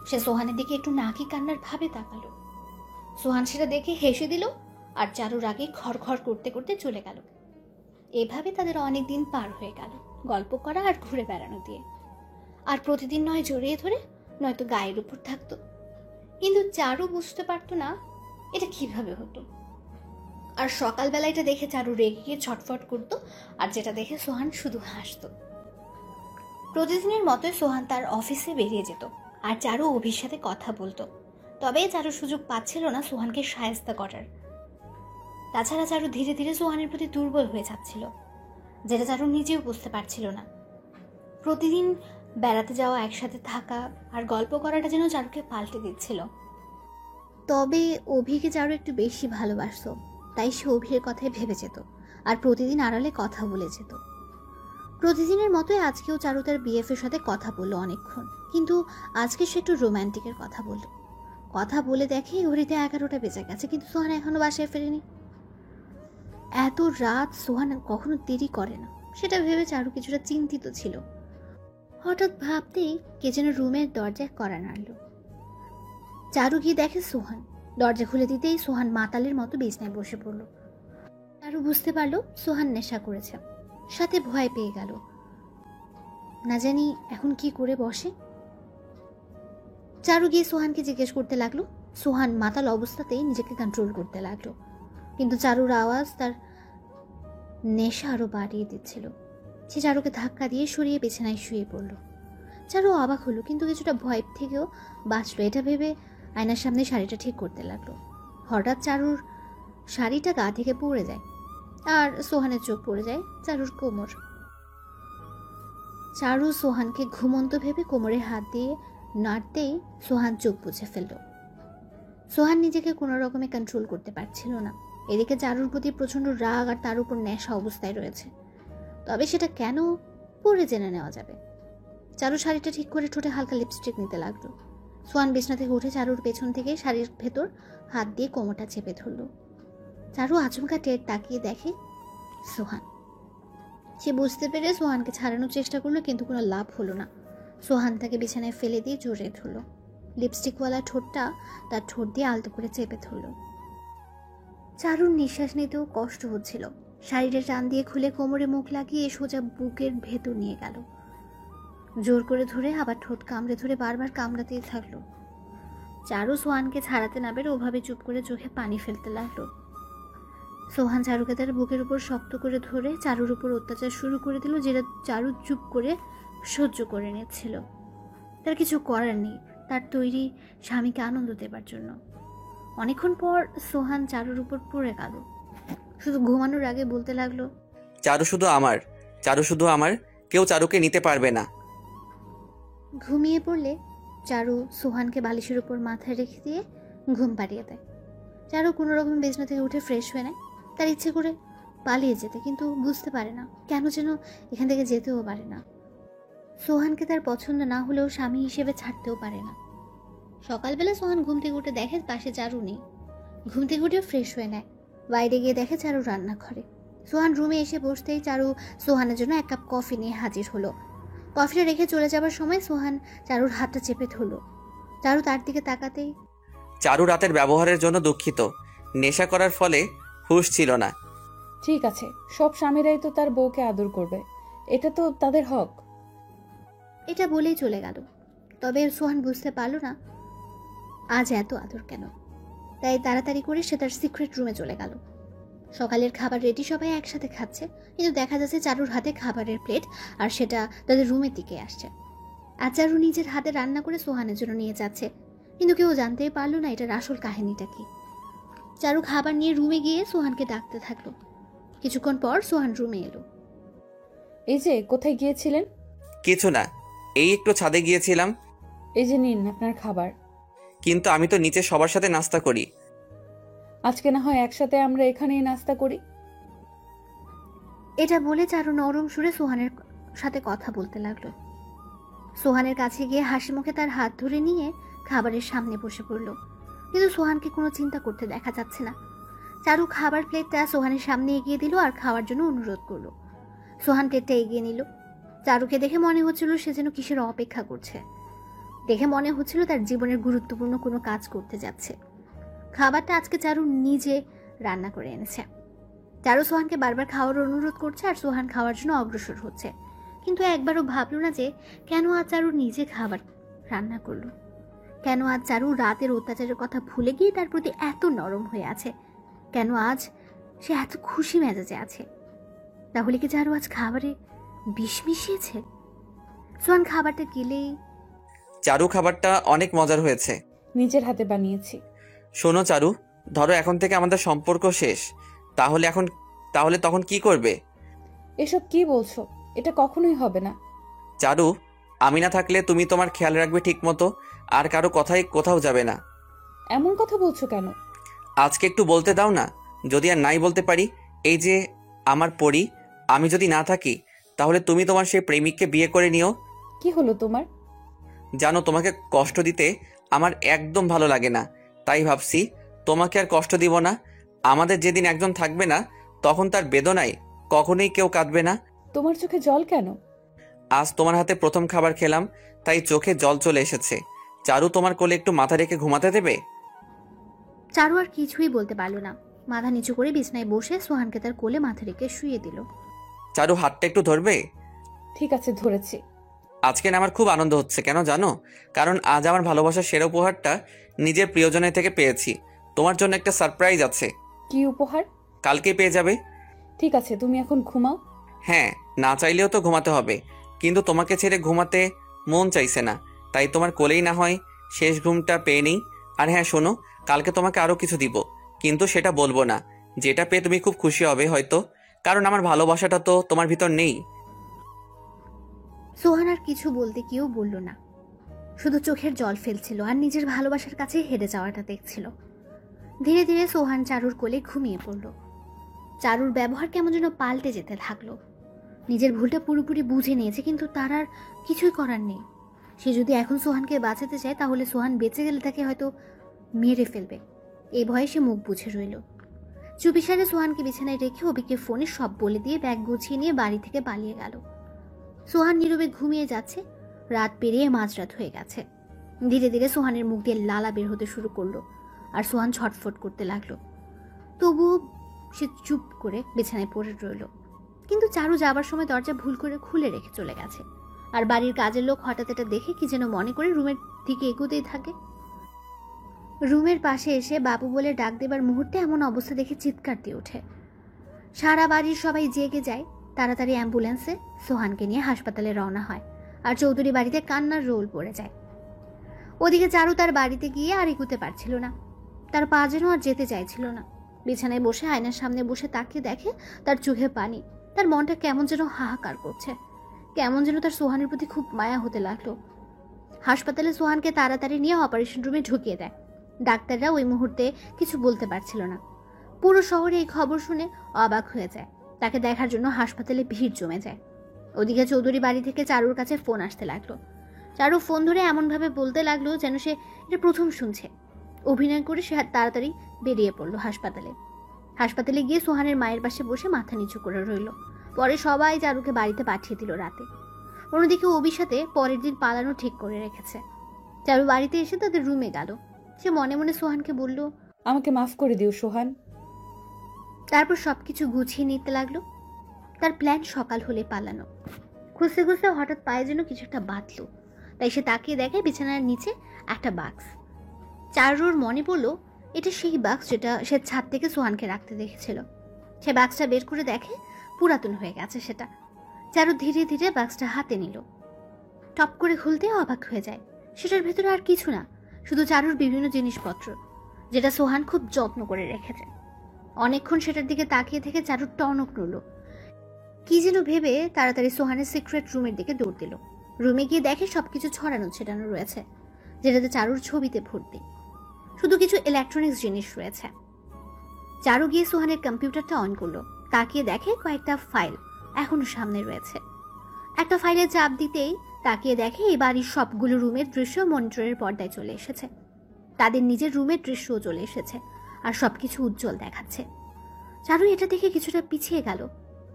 সে সোহানের দিকে একটু নাকি কান্নার ভাবে তাকালো। সোহান সেটা দেখে হেসে দিল আর চারুর আগে খড়খড় করতে করতে চলে গেল। এভাবে তাদের অনেক দিন পার হয়ে গেল, গল্প করা আর ঘুরে বেড়ানো দিয়ে। আর প্রতিদিন নয় জড়িয়ে ধরে, নয়তো গায়ের উপর থাকতো। কিন্তু চারু বুঝতে পারতো না এটা কিভাবে হতো। আর সকালবেলা এটা দেখে চারু রেগে গিয়ে ছটফট করতো, আর যেটা দেখে সোহান শুধু হাসতো। প্রতিদিনের মতোই সোহান তার অফিসে বেরিয়ে যেত আর চারু অভির সাথে কথা বলতো। তবে চারু সুযোগ পাচ্ছিল না সোহানকে শায়েস্তা করার। তাছাড়া চারু ধীরে ধীরে সোহানের প্রতি দুর্বল হয়ে যাচ্ছিল, যেটা চারু নিজেও বুঝতে পারছিল না। প্রতিদিন বেড়াতে যাওয়া, একসাথে থাকা আর গল্প করাটা যেন চারুকে পাল্টে দিচ্ছিল। তবে অভিকে চারু একটু বেশি ভালোবাসতো, তাই সে অভির কথাই ভেবে যেত আর প্রতিদিন আড়ালে কথা বলে যেত। প্রতিদিনের মতোই আজকেও চারু তার বিএফের সাথে কথা বললো অনেকক্ষণ, কিন্তু আজকে সে একটু রোম্যান্টিকের কথা বলল। কথা বলে দেখে ঘড়িতে 11টা বেজে গেছে, কিন্তু সোহান এখনো বাসায় ফেরেনি। এত রাত সোহান কখনো দেরি করে না, সেটা ভেবে চারু কিছুটা চিন্তিত ছিল। হঠাৎ ভাবতেই কে যেন রুমের দরজায় কড়া নাড়ল। চারু গিয়ে দেখে সোহান। দরজা খুলে দিতেই সোহান মাতালের মতো বিছনায় বসে পড়ল। চারু বুঝতে পারল সোহান নেশা করেছে, সাথে ভয় পেয়ে গেল। না জানি এখন কি করে বসে। চারু গিয়ে সোহানকে জিজ্ঞেস করতে লাগলো। সোহান মাতাল অবস্থাতেই নিজেকে কন্ট্রোল করতে লাগলো, কিন্তু চারুর আওয়াজ তার নেশা আরো বাড়িয়ে দিচ্ছিল। সে চারুকে ধাক্কা দিয়ে সরিয়ে বিছানায় শুয়ে পড়ল। চারু অবাক হলো, কিন্তু কিছুটা ভয় থেকেও বাঁচলো। এটা ভেবে আয়নার সামনে শাড়িটা ঠিক করতে লাগলো। হঠাৎ চারুর শাড়িটা গা থেকে পড়ে যায় আর সোহানের চোখ পড়ে যায় চারুর কোমর। চারু সোহানকে ঘুমন্ত ভেবে কোমরে হাত দিয়ে নাড়তেই সোহান চোখ বুজে ফেলল। সোহান নিজেকে কোনো রকমে কন্ট্রোল করতে পারছিল না। এদিকে চারুর প্রতি প্রচন্ড রাগ আর তার উপর নেশা অবস্থায় রয়েছে। তবে সেটা কেন পরে জেনে নেওয়া যাবে। চারু শাড়িটা ঠিক করে ঠোঁটে হালকা লিপস্টিক নিতে লাগলো। সোহান বিছনা থেকে উঠে চারুর পেছন থেকে শাড়ির ভেতর হাত দিয়ে কোমরটা চেপে ধরল। চারু আচমকা টের তাকিয়ে দেখে সোহান। সে বুঝতে পেরে সোহানকে ছাড়ানোর চেষ্টা করলো, কিন্তু কোনো লাভ হলো না। সোহান তাকে বিছানায় ফেলে দিয়ে জড়িয়ে ধরল। লিপস্টিকওয়ালা ঠোঁটটা তার ঠোঁট দিয়ে আলতো করে চেপে ধরল। চারুর নিঃশ্বাস নিতেও কষ্ট হচ্ছিল। শাড়িটা টান দিয়ে খুলে কোমরে মুখ লাগিয়ে সোজা বুকের ভেতর নিয়ে গেল। জোর করে ধরে আবার ঠোঁট কামড়ে ধরে বারবার কামড়াতেই থাকলো। চারু সোহানকে ছাড়াতে না পেরে ওভাবে চুপ করে চোখে পানি ফেলতে লাগলো। সোহান চারুকে তার বুকের উপর শক্ত করে ধরে চারুর উপর অত্যাচার শুরু করে দিল, যেটা চারু চুপ করে সহ্য করে নিচ্ছিল। তার কিছু করার নেই, তার তৈরি স্বামীকে আনন্দ দেবার জন্য। অনেকক্ষণ পর সোহান চারুর উপর পড়ে গেল। শুধু ঘুমানোর আগে বলতে লাগলো, চারু শুধু আমার, চারু শুধু আমার, কেউ চারুকে নিতে পারবে না। ঘুমিয়ে পড়লে চারু সোহানকে বালিশের উপর মাথায় রেখে দিয়ে ঘুম পাড়িয়ে দেয়। চারু কোনো রকম বিছানা থেকে উঠে ফ্রেশ হয়ে নেয়। তার ইচ্ছে করে পালিয়ে যেতে, কিন্তু বুঝতে পারে না কেন যেন এখান থেকে যেতেও পারে না। সোহানকে তার পছন্দ না হলেও স্বামী হিসেবে ছাড়তেও পারে না। সকালবেলা সোহান ঘুম থেকে উঠে দেখে পাশে চারু নেই। ঘুম থেকে উঠে ফ্রেশ হয়ে নেয়, বাইরে গিয়ে দেখে চারু রান্না করে। সোহান রুমে এসে বসতেই চারু সোহানের জন্য 1 কাপ কফি নিয়ে হাজির হলো। কফিটা রেখে চলে যাবার সময় সোহান চারুর হাতটা চেপে ধরলো। চারু তার দিকে তাকাতেই, চারু রাতের ব্যবহারের জন্য দুঃখিত। নেশা করার ফলে হুঁশ ছিল না। ঠিক আছে, সব স্বামীরাই তো তার বউকে আদর করবে, এটা তো তাদের হক। এটা বলেই চলে গেল। তবে সোহান বুঝতে পারল না আজ এত আদর কেন। তাই তাড়াতাড়ি করে সে তার সিক্রেট রুমে চলে গেল। সকালের খাবার রেডি, সবাই একসাথে খাচ্ছে, কিন্তু দেখা যাচ্ছে চারুর হাতে খাবারের প্লেট আর সেটা তাদের রুমের দিকে আসছে। আর চারু নিজের হাতে রান্না করে সোহানের জন্য নিয়ে যাচ্ছে, কিন্তু কেউ জানতেই পারলো না এটার আসল কাহিনীটা কি। চারু খাবার নিয়ে রুমে গিয়ে সোহানকে ডাকতে থাকলো। কিছুক্ষণ পর সোহান রুমে এলো। এই যে, কোথায় গিয়েছিলেন? কিছু না, এই একটু ছাদে গিয়েছিলাম। এই যে নিন আপনার খাবার। কিন্তু আমি তো নিচে সবার সাথে নাস্তা করি। আজকে না হয় একসাথে আমরা এখানেই নাস্তা করি। এটা বলে চারু নরম সুরে সোহানের সাথে কথা বলতে লাগলো। সোহানের কাছে গিয়ে হাসি মুখে তার হাত ধরে নিয়ে খাবারের সামনে বসে পড়ল, কিন্তু সোহানকে কোনো চিন্তা করতে দেখা যাচ্ছে না। চারু খাবার প্লেটটা সোহানের সামনে এগিয়ে দিল আর খাওয়ার জন্য অনুরোধ করলো। সোহান প্লেটটা এগিয়ে নিল। চারুকে দেখে মনে হচ্ছিল সে যেন কিসের অপেক্ষা করছে। দেখে মনে হচ্ছিল তার জীবনের গুরুত্বপূর্ণ কোনো কাজ করতে যাচ্ছে। খাবারটা আজকে চারু নিজে রান্না করে এনেছে। চারু সোহানকে বারবার খাওয়ার অনুরোধ করছে আর সোহান খাওয়ার জন্য অগ্রসর হচ্ছে, কিন্তু একবারও ভাবলো না যে কেন আজ চারু নিজে খাবার রান্না করলো। কেন আজ চারু রাতের অত্যাচারের কথা ভুলে গিয়ে তার প্রতি এত নরম হয়ে আছে। কেন আজ সে এত খুশি মেজাজে আছে। তাহলে কি চারু আজ খাবারে বিষ মিশিয়েছে? সোহান খাবারটা গিলেই, চারু, খাবারটা অনেক মজার হয়েছে। নিজের হাতে বানিয়েছি। শোনো চারু, ধরো এখন থেকে আমাদের সম্পর্ক শেষ, তাহলে তখন কি করবে? এসব কি বলছো? এটা কখনোই হবে না। চারু, আমি না থাকলে তুমি তোমার খেয়াল রাখবে ঠিক মতো, আর কারো কথাই কোথাও যাবে না। এমন কথা বলছো কেন? আজকে একটু বলতে দাও না। যদি আর নাই বলতে পারি, এই যে আমার পরি, আমি যদি না থাকি তাহলে তুমি তোমার সেই প্রেমিককে বিয়ে করে নিও। কি হলো তোমার? জানো, তোমাকে কষ্ট দিতে আমার একদম ভালো লাগে না, তাই ভাবছি তোমাকে আর কষ্ট দিব না। আমাদের যেদিন একজন থাকবে না, তখন তার বেদনায় কখনোই কেউ কাঁদবে না। তোমার চোখে জল কেন? আজ তোমার হাতে প্রথম খাবার খেলাম, তাই চোখে জল চলে এসেছে। চারু, তোমার কোলে একটু মাথা রেখে ঘুমাতে দেবে? চারু আর কিছুই বলতে পারলো না। মাথা নিচু করে বিছানায় বসে সোহানকে তার কোলে মাথা রেখে শুয়ে দিল। চারু, হাতটা একটু ধরবে? ঠিক আছে, ধরেছি। আজকে না আমার খুব আনন্দ হচ্ছে, কেন জানো? কারণ আজ আমার ভালোবাসার সেরা উপহারটা নিজের প্রিয়জনের থেকে পেয়েছি। তোমার জন্য একটা সারপ্রাইজ আছে। কি উপহার? কালকেই পেয়ে যাবে। ঠিক আছে, তুমি এখন ঘুমাও। হ্যাঁ, না চাইলেও তো ঘুমাতে হবে, কিন্তু তোমাকে ছেড়ে ঘুমাতে মন চাইছে না, তাই তোমার কোলেই না হয় শেষ ঘুমটা পেয়ে নেই। আর হ্যাঁ শোনো, কালকে তোমাকে আরও কিছু দিব, কিন্তু সেটা বলবো না। যেটা পেয়ে তুমি খুব খুশি হবে হয়তো, কারণ আমার ভালোবাসাটা তো তোমার ভিতর নেই। সোহান আর কিছু বলতে কেউ বলল না, শুধু চোখের জল ফেলছিল আর নিজের ভালোবাসার কাছে হেরে যাওয়াটা দেখছিল। ধীরে ধীরে সোহান চারুর কোলে ঘুমিয়ে পড়ল। চারুর ব্যবহার কেমন যেন পাল্টে যেতে থাকলো। নিজের ভুলটা পুরোপুরি বুঝে নিয়েছে, কিন্তু তার আর কিছুই করার নেই। সে যদি এখন সোহানকে বাঁচাতে চায়, তাহলে সোহান বেঁচে গেলে তাকে হয়তো মেরে ফেলবে। এই ভয়ে সে মুখ বুঝে রইল। চুপিসারে সোহানকে বিছানায় রেখে অবিকে ফোনে সব বলে দিয়ে ব্যাগ গুছিয়ে নিয়ে বাড়ি থেকে পালিয়ে গেল। সোহান নীরবে ঘুমিয়ে যাচ্ছে। রাত পেরিয়ে মাঝরাত হয়ে গেছে। ধীরে ধীরে সোহানের মুখ দিয়ে লালা বের হতে শুরু করলো আর সোহান ছটফট করতে লাগলো। তবুও সে চুপ করে বিছানায় পড়ে রইল। কিন্তু চারু যাবার সময় দরজা ভুল করে খুলে রেখে চলে গেছে। আর বাড়ির কাজের লোক হঠাৎ এটা দেখে কি যেন মনে করে রুমের দিকে এগোতেই থাকে। রুমের পাশে এসে বাবু বলে ডাক দেবার মুহূর্তে এমন অবস্থা দেখে চিৎকার দিয়ে ওঠে। সারা বাড়ির সবাই জেগে যায়। তাড়াতাড়ি অ্যাম্বুলেন্সে সোহানকে নিয়ে হাসপাতালে রওনা হয় আর চৌধুরী বাড়িতে কান্নার রোল পড়ে যায়। ওদিকে চারু তার বাড়িতে গিয়ে আর এগোতে পারছিল না। তার পা যেন আর যেতে চাইছিল না। বিছানায় বসে আয়নার সামনে বসে তাকিয়ে দেখে তার চোখে পানি। তার মনটা কেমন যেন হাহাকার করছে। কেমন যেন তার সোহানের প্রতি খুব মায়া হতে লাগলো। হাসপাতালে সোহানকে তাড়াতাড়ি নিয়ে অপারেশন রুমে ঢুকিয়ে দেয়। ডাক্তাররা ওই মুহূর্তে কিছু বলতে পারছিল না। পুরো শহরে এই খবর শুনে অবাক হয়ে যায়। তাকে দেখার জন্য হাসপাতালে ভিড় জমে যায়। ওদিকে চৌধুরী বাড়ি থেকে চারুর কাছে ফোন আসতে লাগলো। চারু ফোন ধরে এমনভাবে বলতে লাগলো যেন সে এটা প্রথম শুনছে। অভিনয় করে সে তাড়াতাড়ি বেরিয়ে পড়লো হাসপাতালে গিয়ে সোহানের মায়ের পাশে বসে মাথা নিচু করে রইল। পরে সবাই চারুকে বাড়িতে পাঠিয়ে দিল রাতে। অন্যদিকে অভির সাথে পরের দিন পালানো ঠিক করে রেখেছে। চারু বাড়িতে এসে তাদের রুমে গেল। সে মনে মনে সোহানকে বলল, আমাকে মাফ করে দিও সোহান। তারপর সবকিছু গুছিয়ে নিতে লাগলো। তার প্ল্যান সকাল হলে পালানো। খুঁজতে খুঁজতে হঠাৎ পায়ে যেন কিছু একটা বাঁধলো। তাই সে তাকিয়ে দেখে বিছানার নিচে একটা বাক্স। চারুর মনে পড়লো এটা সেই বাক্স যেটা সে ছাদ থেকে সোহানকে রাখতে দেখেছিল। সে বাক্সটা বের করে দেখে পুরাতন হয়ে গেছে সেটা। চারু ধীরে ধীরে বাক্সটা হাতে নিল। টপ করে খুলতে অবাক হয়ে যায়। সেটার ভেতরে আর কিছু না, শুধু চারুর বিভিন্ন জিনিসপত্র, যেটা সোহান খুব যত্ন করে রেখেছে। অনেকক্ষণ সেটার দিকে তাকিয়ে থেকে চারুর টনক নড়ল। কি যেন ভেবে তাড়াতাড়ি সোহানের সিক্রেট রুমের দিকে দৌড় দিল। রুমে গিয়ে দেখে সবকিছু ছড়ানো ছেটানো রয়েছে, যেটাতে চারুর ছবিতে ভর্তি। শুধু কিছু ইলেকট্রনিক্স জিনিস রয়েছে। চারু গিয়ে সোহানের কম্পিউটারটা অন করলো। তাকিয়ে দেখে কয়েকটা ফাইল এখনো সামনে রয়েছে। একটা ফাইলে চাপ দিতেই তাকিয়ে দেখে এই বাড়ির সবগুলো রুমের দৃশ্য মনিটরের পর্দায় চলে এসেছে। তাদের নিজের রুমের দৃশ্যও চলে এসেছে, আর সবকিছু উজ্জ্বল দেখাচ্ছে। চারু এটা দেখে কিছুটা পিছিয়ে গেল।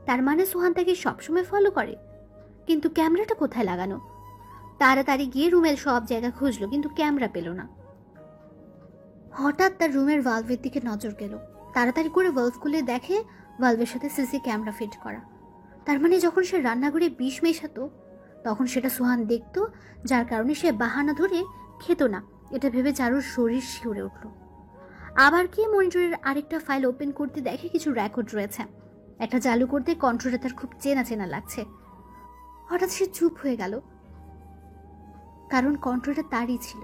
তার মানে সোহান তাকে সবসময় ফলো করে, কিন্তু ক্যামেরাটা কোথায় লাগানো? তাড়াতাড়ি গিয়ে রুমের সব জায়গা খুঁজলো, কিন্তু ক্যামেরা পেল না। হঠাৎ তার রুমের ভালভের দিকে নজর গেল। তাড়াতাড়ি করে ভালভ খুলে দেখে ভালভের সাথে সিসি ক্যামেরা ফিট করা। তার মানে যখন সে রান্নাঘরে বিষ মেশাতো তখন সেটা সোহান দেখতো, যার কারণে সে বাহানা ধরে খেত না। এটা ভেবে চারুর শরীর শিউরে উঠল। আবার কি মনিটরের আরেকটা ফাইল ওপেন করতে দেখে কিছু রেকর্ড রয়েছে। একটা চালু করতে কন্ট্রোলটা তার খুব চেনা চেনা লাগছে। হঠাৎ সে চুপ হয়ে গেল, কারণ কন্ট্রোলটা তারই ছিল।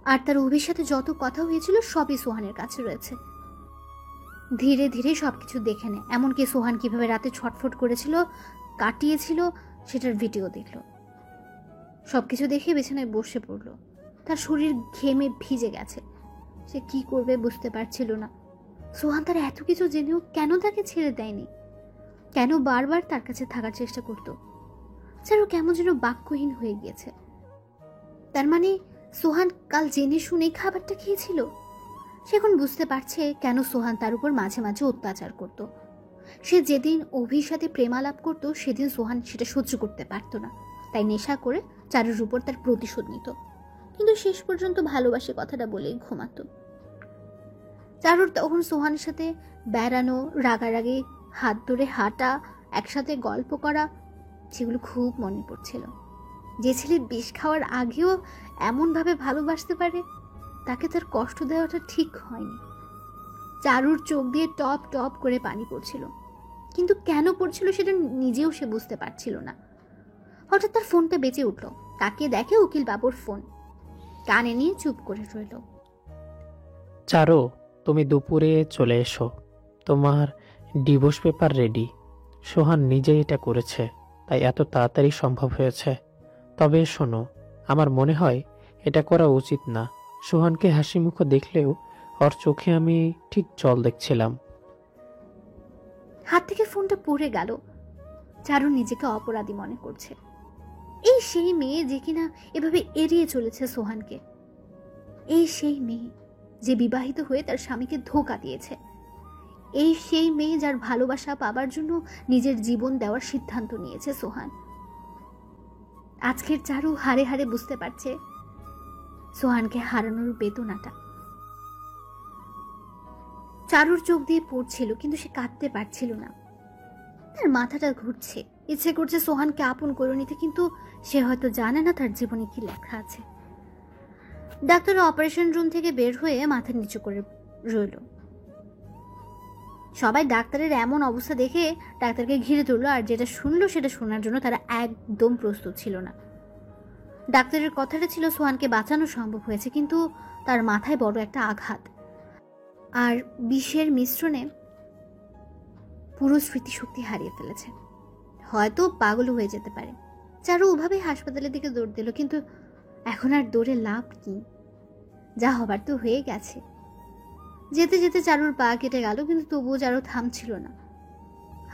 আর তার অভির সাথে যত কথা হয়েছিল সবই সোহানের কাছে রয়েছে। ধীরে ধীরে সবকিছু দেখে নেয়, এমনকি সোহান কিভাবে রাতে ছটফট করেছিল, কাটিয়েছিল, সেটার ভিডিও দেখল। সবকিছু দেখে বিছানায় বসে পড়ল। তার শরীর ঘেমে ভিজে গেছে। সে কি করবে বুঝতে পারছিল না। সোহান তার এত কিছু জেনেও কেন তাকে ছেড়ে দেয়নি? কেন বারবার তার কাছে থাকার চেষ্টা করত? চারু কেমন যেন বাক্যহীন হয়ে গিয়েছে। তার মানে সোহান কাল জেনে শুনে খাবারটা খেয়েছিল। সে এখন বুঝতে পারছে কেন সোহান তার উপর মাঝে মাঝে অত্যাচার করত। সে যেদিন অভির সাথে প্রেমালাপ করত সেদিন সোহান সেটা সহ্য করতে পারত না, তাই নেশা করে চারুর উপর তার প্রতিশোধ নিত। কিন্তু শেষ পর্যন্ত ভালোবাসে কথাটা বলেই ঘুমাত। চারুর তখন সোহানের সাথে বেড়ানো, রাগারাগি, হাত ধরে হাঁটা, একসাথে গল্প করা, সেগুলো খুব মনে পড়ছিল। যে ছেলে বিষ খাওয়ার আগেও এমনভাবে ভালোবাসতে পারে, তাকে তার কষ্ট দেওয়াটা ঠিক হয়নি। চারুর চোখ দিয়ে টপ টপ করে পানি পড়ছিল, কিন্তু কেন পড়ছিল সেটা নিজেও সে বুঝতে পারছিল না। হঠাৎ তার ফোনটা বেজে উঠল। তাকে দেখে উকিল বাবুর ফোন। কানে নিয়ে চুপ করে রইল। চারু, তুমি দুপুরে চলে এসো। তোমার ডিভোর্স পেপার রেডি। সোহান নিজেই এটা করেছে, তাই এত তাড়াতাড়ি সম্ভব হয়েছে। তবে শোনো, আমার মনে হয় এটা করা উচিত না। সোহানকে হাসি মুখ দেখলেও ওর চোখে আমি ঠিক জল দেখছিলাম। হাত থেকে ফোনটা পড়ে গেল। চারু নিজেকে অপরাধী মনে করছে। এই সেই মেয়ে যে কিনা এভাবে এড়িয়ে চলেছে সোহানকে। এই সেই মেয়ে যে বিবাহিত হয়ে তার স্বামীকে ধোঁকা দিয়েছে। এই সেই মেয়ে যার ভালোবাসা পাবার জন্য নিজের জীবন দেওয়ার সিদ্ধান্ত নিয়েছে সোহান। আজকের চারু হারে হারে বুঝতে পারছে সোহানকে হারানোর বেদনাটা। চারুর চোখ দিয়ে পড়ছিল, কিন্তু সে কাঁদতে পারছিল না। তার মাথাটা ঘুরছে, ইচ্ছে করছে সোহানকে আপন করে নিতে, কিন্তু সে হয়তো জানে না তার জীবনে কি লেখা আছে। ডাক্তার অপারেশন রুম থেকে বের হয়ে মাথা নিচু করে রইল। সবাই ডাক্তারের এমন অবস্থা দেখে ডাক্তারকে ঘিরে তুলল, আর যেটা শুনলো সেটা শোনার জন্য তারা একদম প্রস্তুত ছিল না। ডাক্তারের কথাটা ছিল সোহানকে বাঁচানো সম্ভব হয়েছে, কিন্তু তার মাথায় বড় একটা আঘাত, আর বিষের মিশ্রণে পুরো স্মৃতিশক্তি হারিয়ে ফেলেছে। হয়তো পাগল হয়ে যেতে পারে। চারু ওভাবে হাসপাতালের দিকে দৌড় দিল, কিন্তু এখন আর দৌড়ে লাভ কি? যা হবার তো হয়ে গেছে। যেতে যেতে চারুর পা কেটে গেল, কিন্তু তবুও চারু থামছিল না।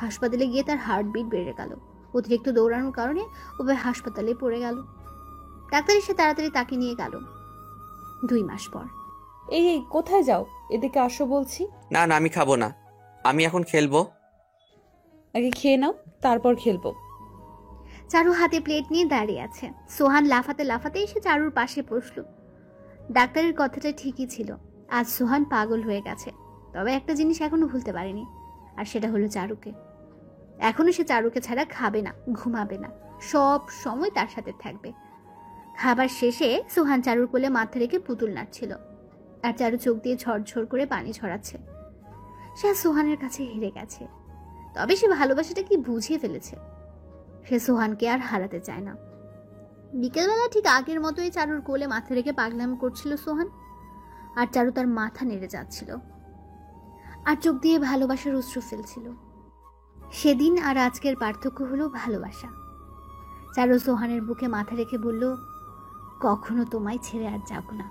হাসপাতালে গিয়ে তার হার্টবিট বেড়ে গেল। অতিরিক্ত দৌড়ানোর কারণে উভয় হাসপাতালে পড়ে গেল। ডাক্তার এসে তাড়াতাড়ি তাকে নিয়ে গেল। 2 মাস পর। এই এই কোথায় যাও, এদিকে আসো বলছি। না না, আমি খাবো না, আমি এখন খেলবো। আগে খেয়ে নাও, তারপর খেলবো। চারু হাতে প্লেট নিয়ে দাঁড়িয়ে আছে। সোহান লাফাতে লাফাতে এসে চারুর পাশে বসল। ডাক্তারের কথাটা ঠিকই ছিল, আজ সোহান পাগল হয়ে গেছে। তবে একটা জিনিস এখনো ভুলতে পারেনি, আর সেটা হলো চারুকে। এখনো সে চারুকে ছাড়া খাবে না, ঘুমাবে না, সব সময় তার সাথে থাকবে। খাবার শেষে সোহান চারুর কোলে মাথা রেখে পুতুল নাড়ছিল, আর চারু চোখ দিয়ে ঝরঝর করে পানি ঝরাচ্ছে। সে আর সোহানের কাছে হেরে গেছে, তবে সে ভালোবাসাটা কি বুঝিয়ে ফেলেছে। সে সোহানকে আর হারাতে চায় না। বিকেলবেলা ঠিক আগের মতোই চারুর কোলে মাথা রেখে পাগলামি করছিল সোহান, আর চারু তার মাথা নেড়ে যাচ্ছিল আর চোখ দিয়ে ভালোবাসার অশ্রু ফেলছিল। সেদিন আর আজকের পার্থক্য হলো ভালোবাসা। চারু সোহানের বুকে মাথা রেখে বলল, কখনো তোমায় ছেড়ে আর যাব না।